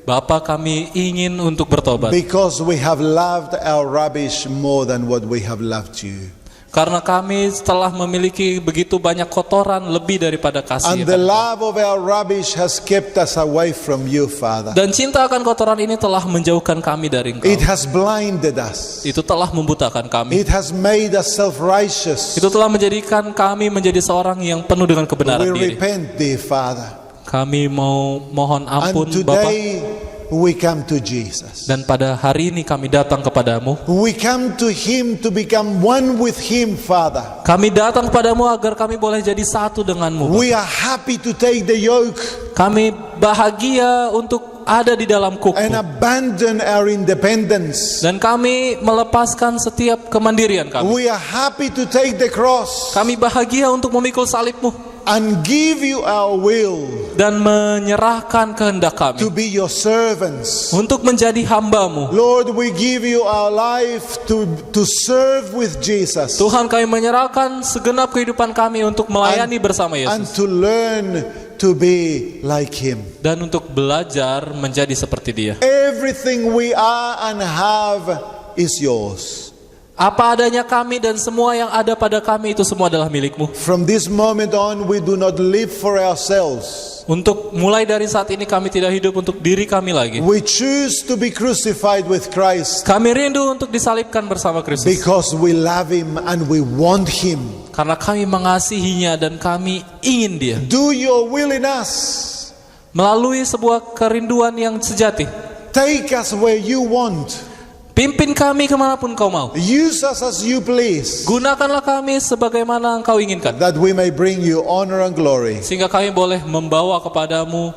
Bapa, kami ingin untuk bertobat because we have loved our rubbish more than what we have loved you. karena kami telah memiliki begitu banyak kotoran lebih daripada kasih. And the love of our rubbish has kept us away from you, Father. Dan cinta akan kotoran ini telah menjauhkan kami dari Engkau. It has blinded us. Itu telah membutakan kami. It has made us self-righteous. Itu telah menjadikan kami menjadi seorang yang penuh dengan kebenaran We diri. repent, dear Father. Kami mau mohon ampun, And Bapa. today we come to Jesus. Dan pada hari ini kami datang kepadamu. We come to Him to become one with Him, Father. Kami datang kepadamu agar kami boleh jadi satu denganmu, Bapa. We are happy to take the yoke Kami bahagia untuk ada di dalam kuku. and abandon our independence. Dan kami melepaskan setiap kemandirian kami. We are happy to take the cross Kami bahagia untuk memikul salibmu and give you our will dan menyerahkan kehendak to kami be your servants. untuk menjadi hambamu. Lord, we give you our life to serve with Jesus Tuhan, kami menyerahkan segenap kehidupan kami untuk melayani bersama and Yesus to learn to be like Him. dan untuk belajar menjadi seperti Dia. Everything we are and have is yours. Apa adanya kami dan semua yang ada pada kami itu semua adalah milikmu. From this moment on, we do not live for ourselves. Untuk mulai dari saat ini kami tidak hidup untuk diri kami lagi. We choose to be crucified with Christ Kami rindu untuk disalibkan bersama Kristus. because we love Him and we want Him. Karena kami mengasihinya dan kami ingin Dia. Do your will in us. Melalui sebuah kerinduan yang sejati. Take us where you want. Pimpin kami kemanapun Kau mau. Use us as you please, Gunakanlah kami sebagaimana Engkau inginkan, that we may bring you honor and glory. sehingga kami boleh membawa kepadamu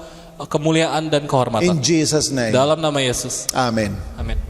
kemuliaan dan kehormatan. In Jesus' name. Dalam nama Yesus. Amen. Amin.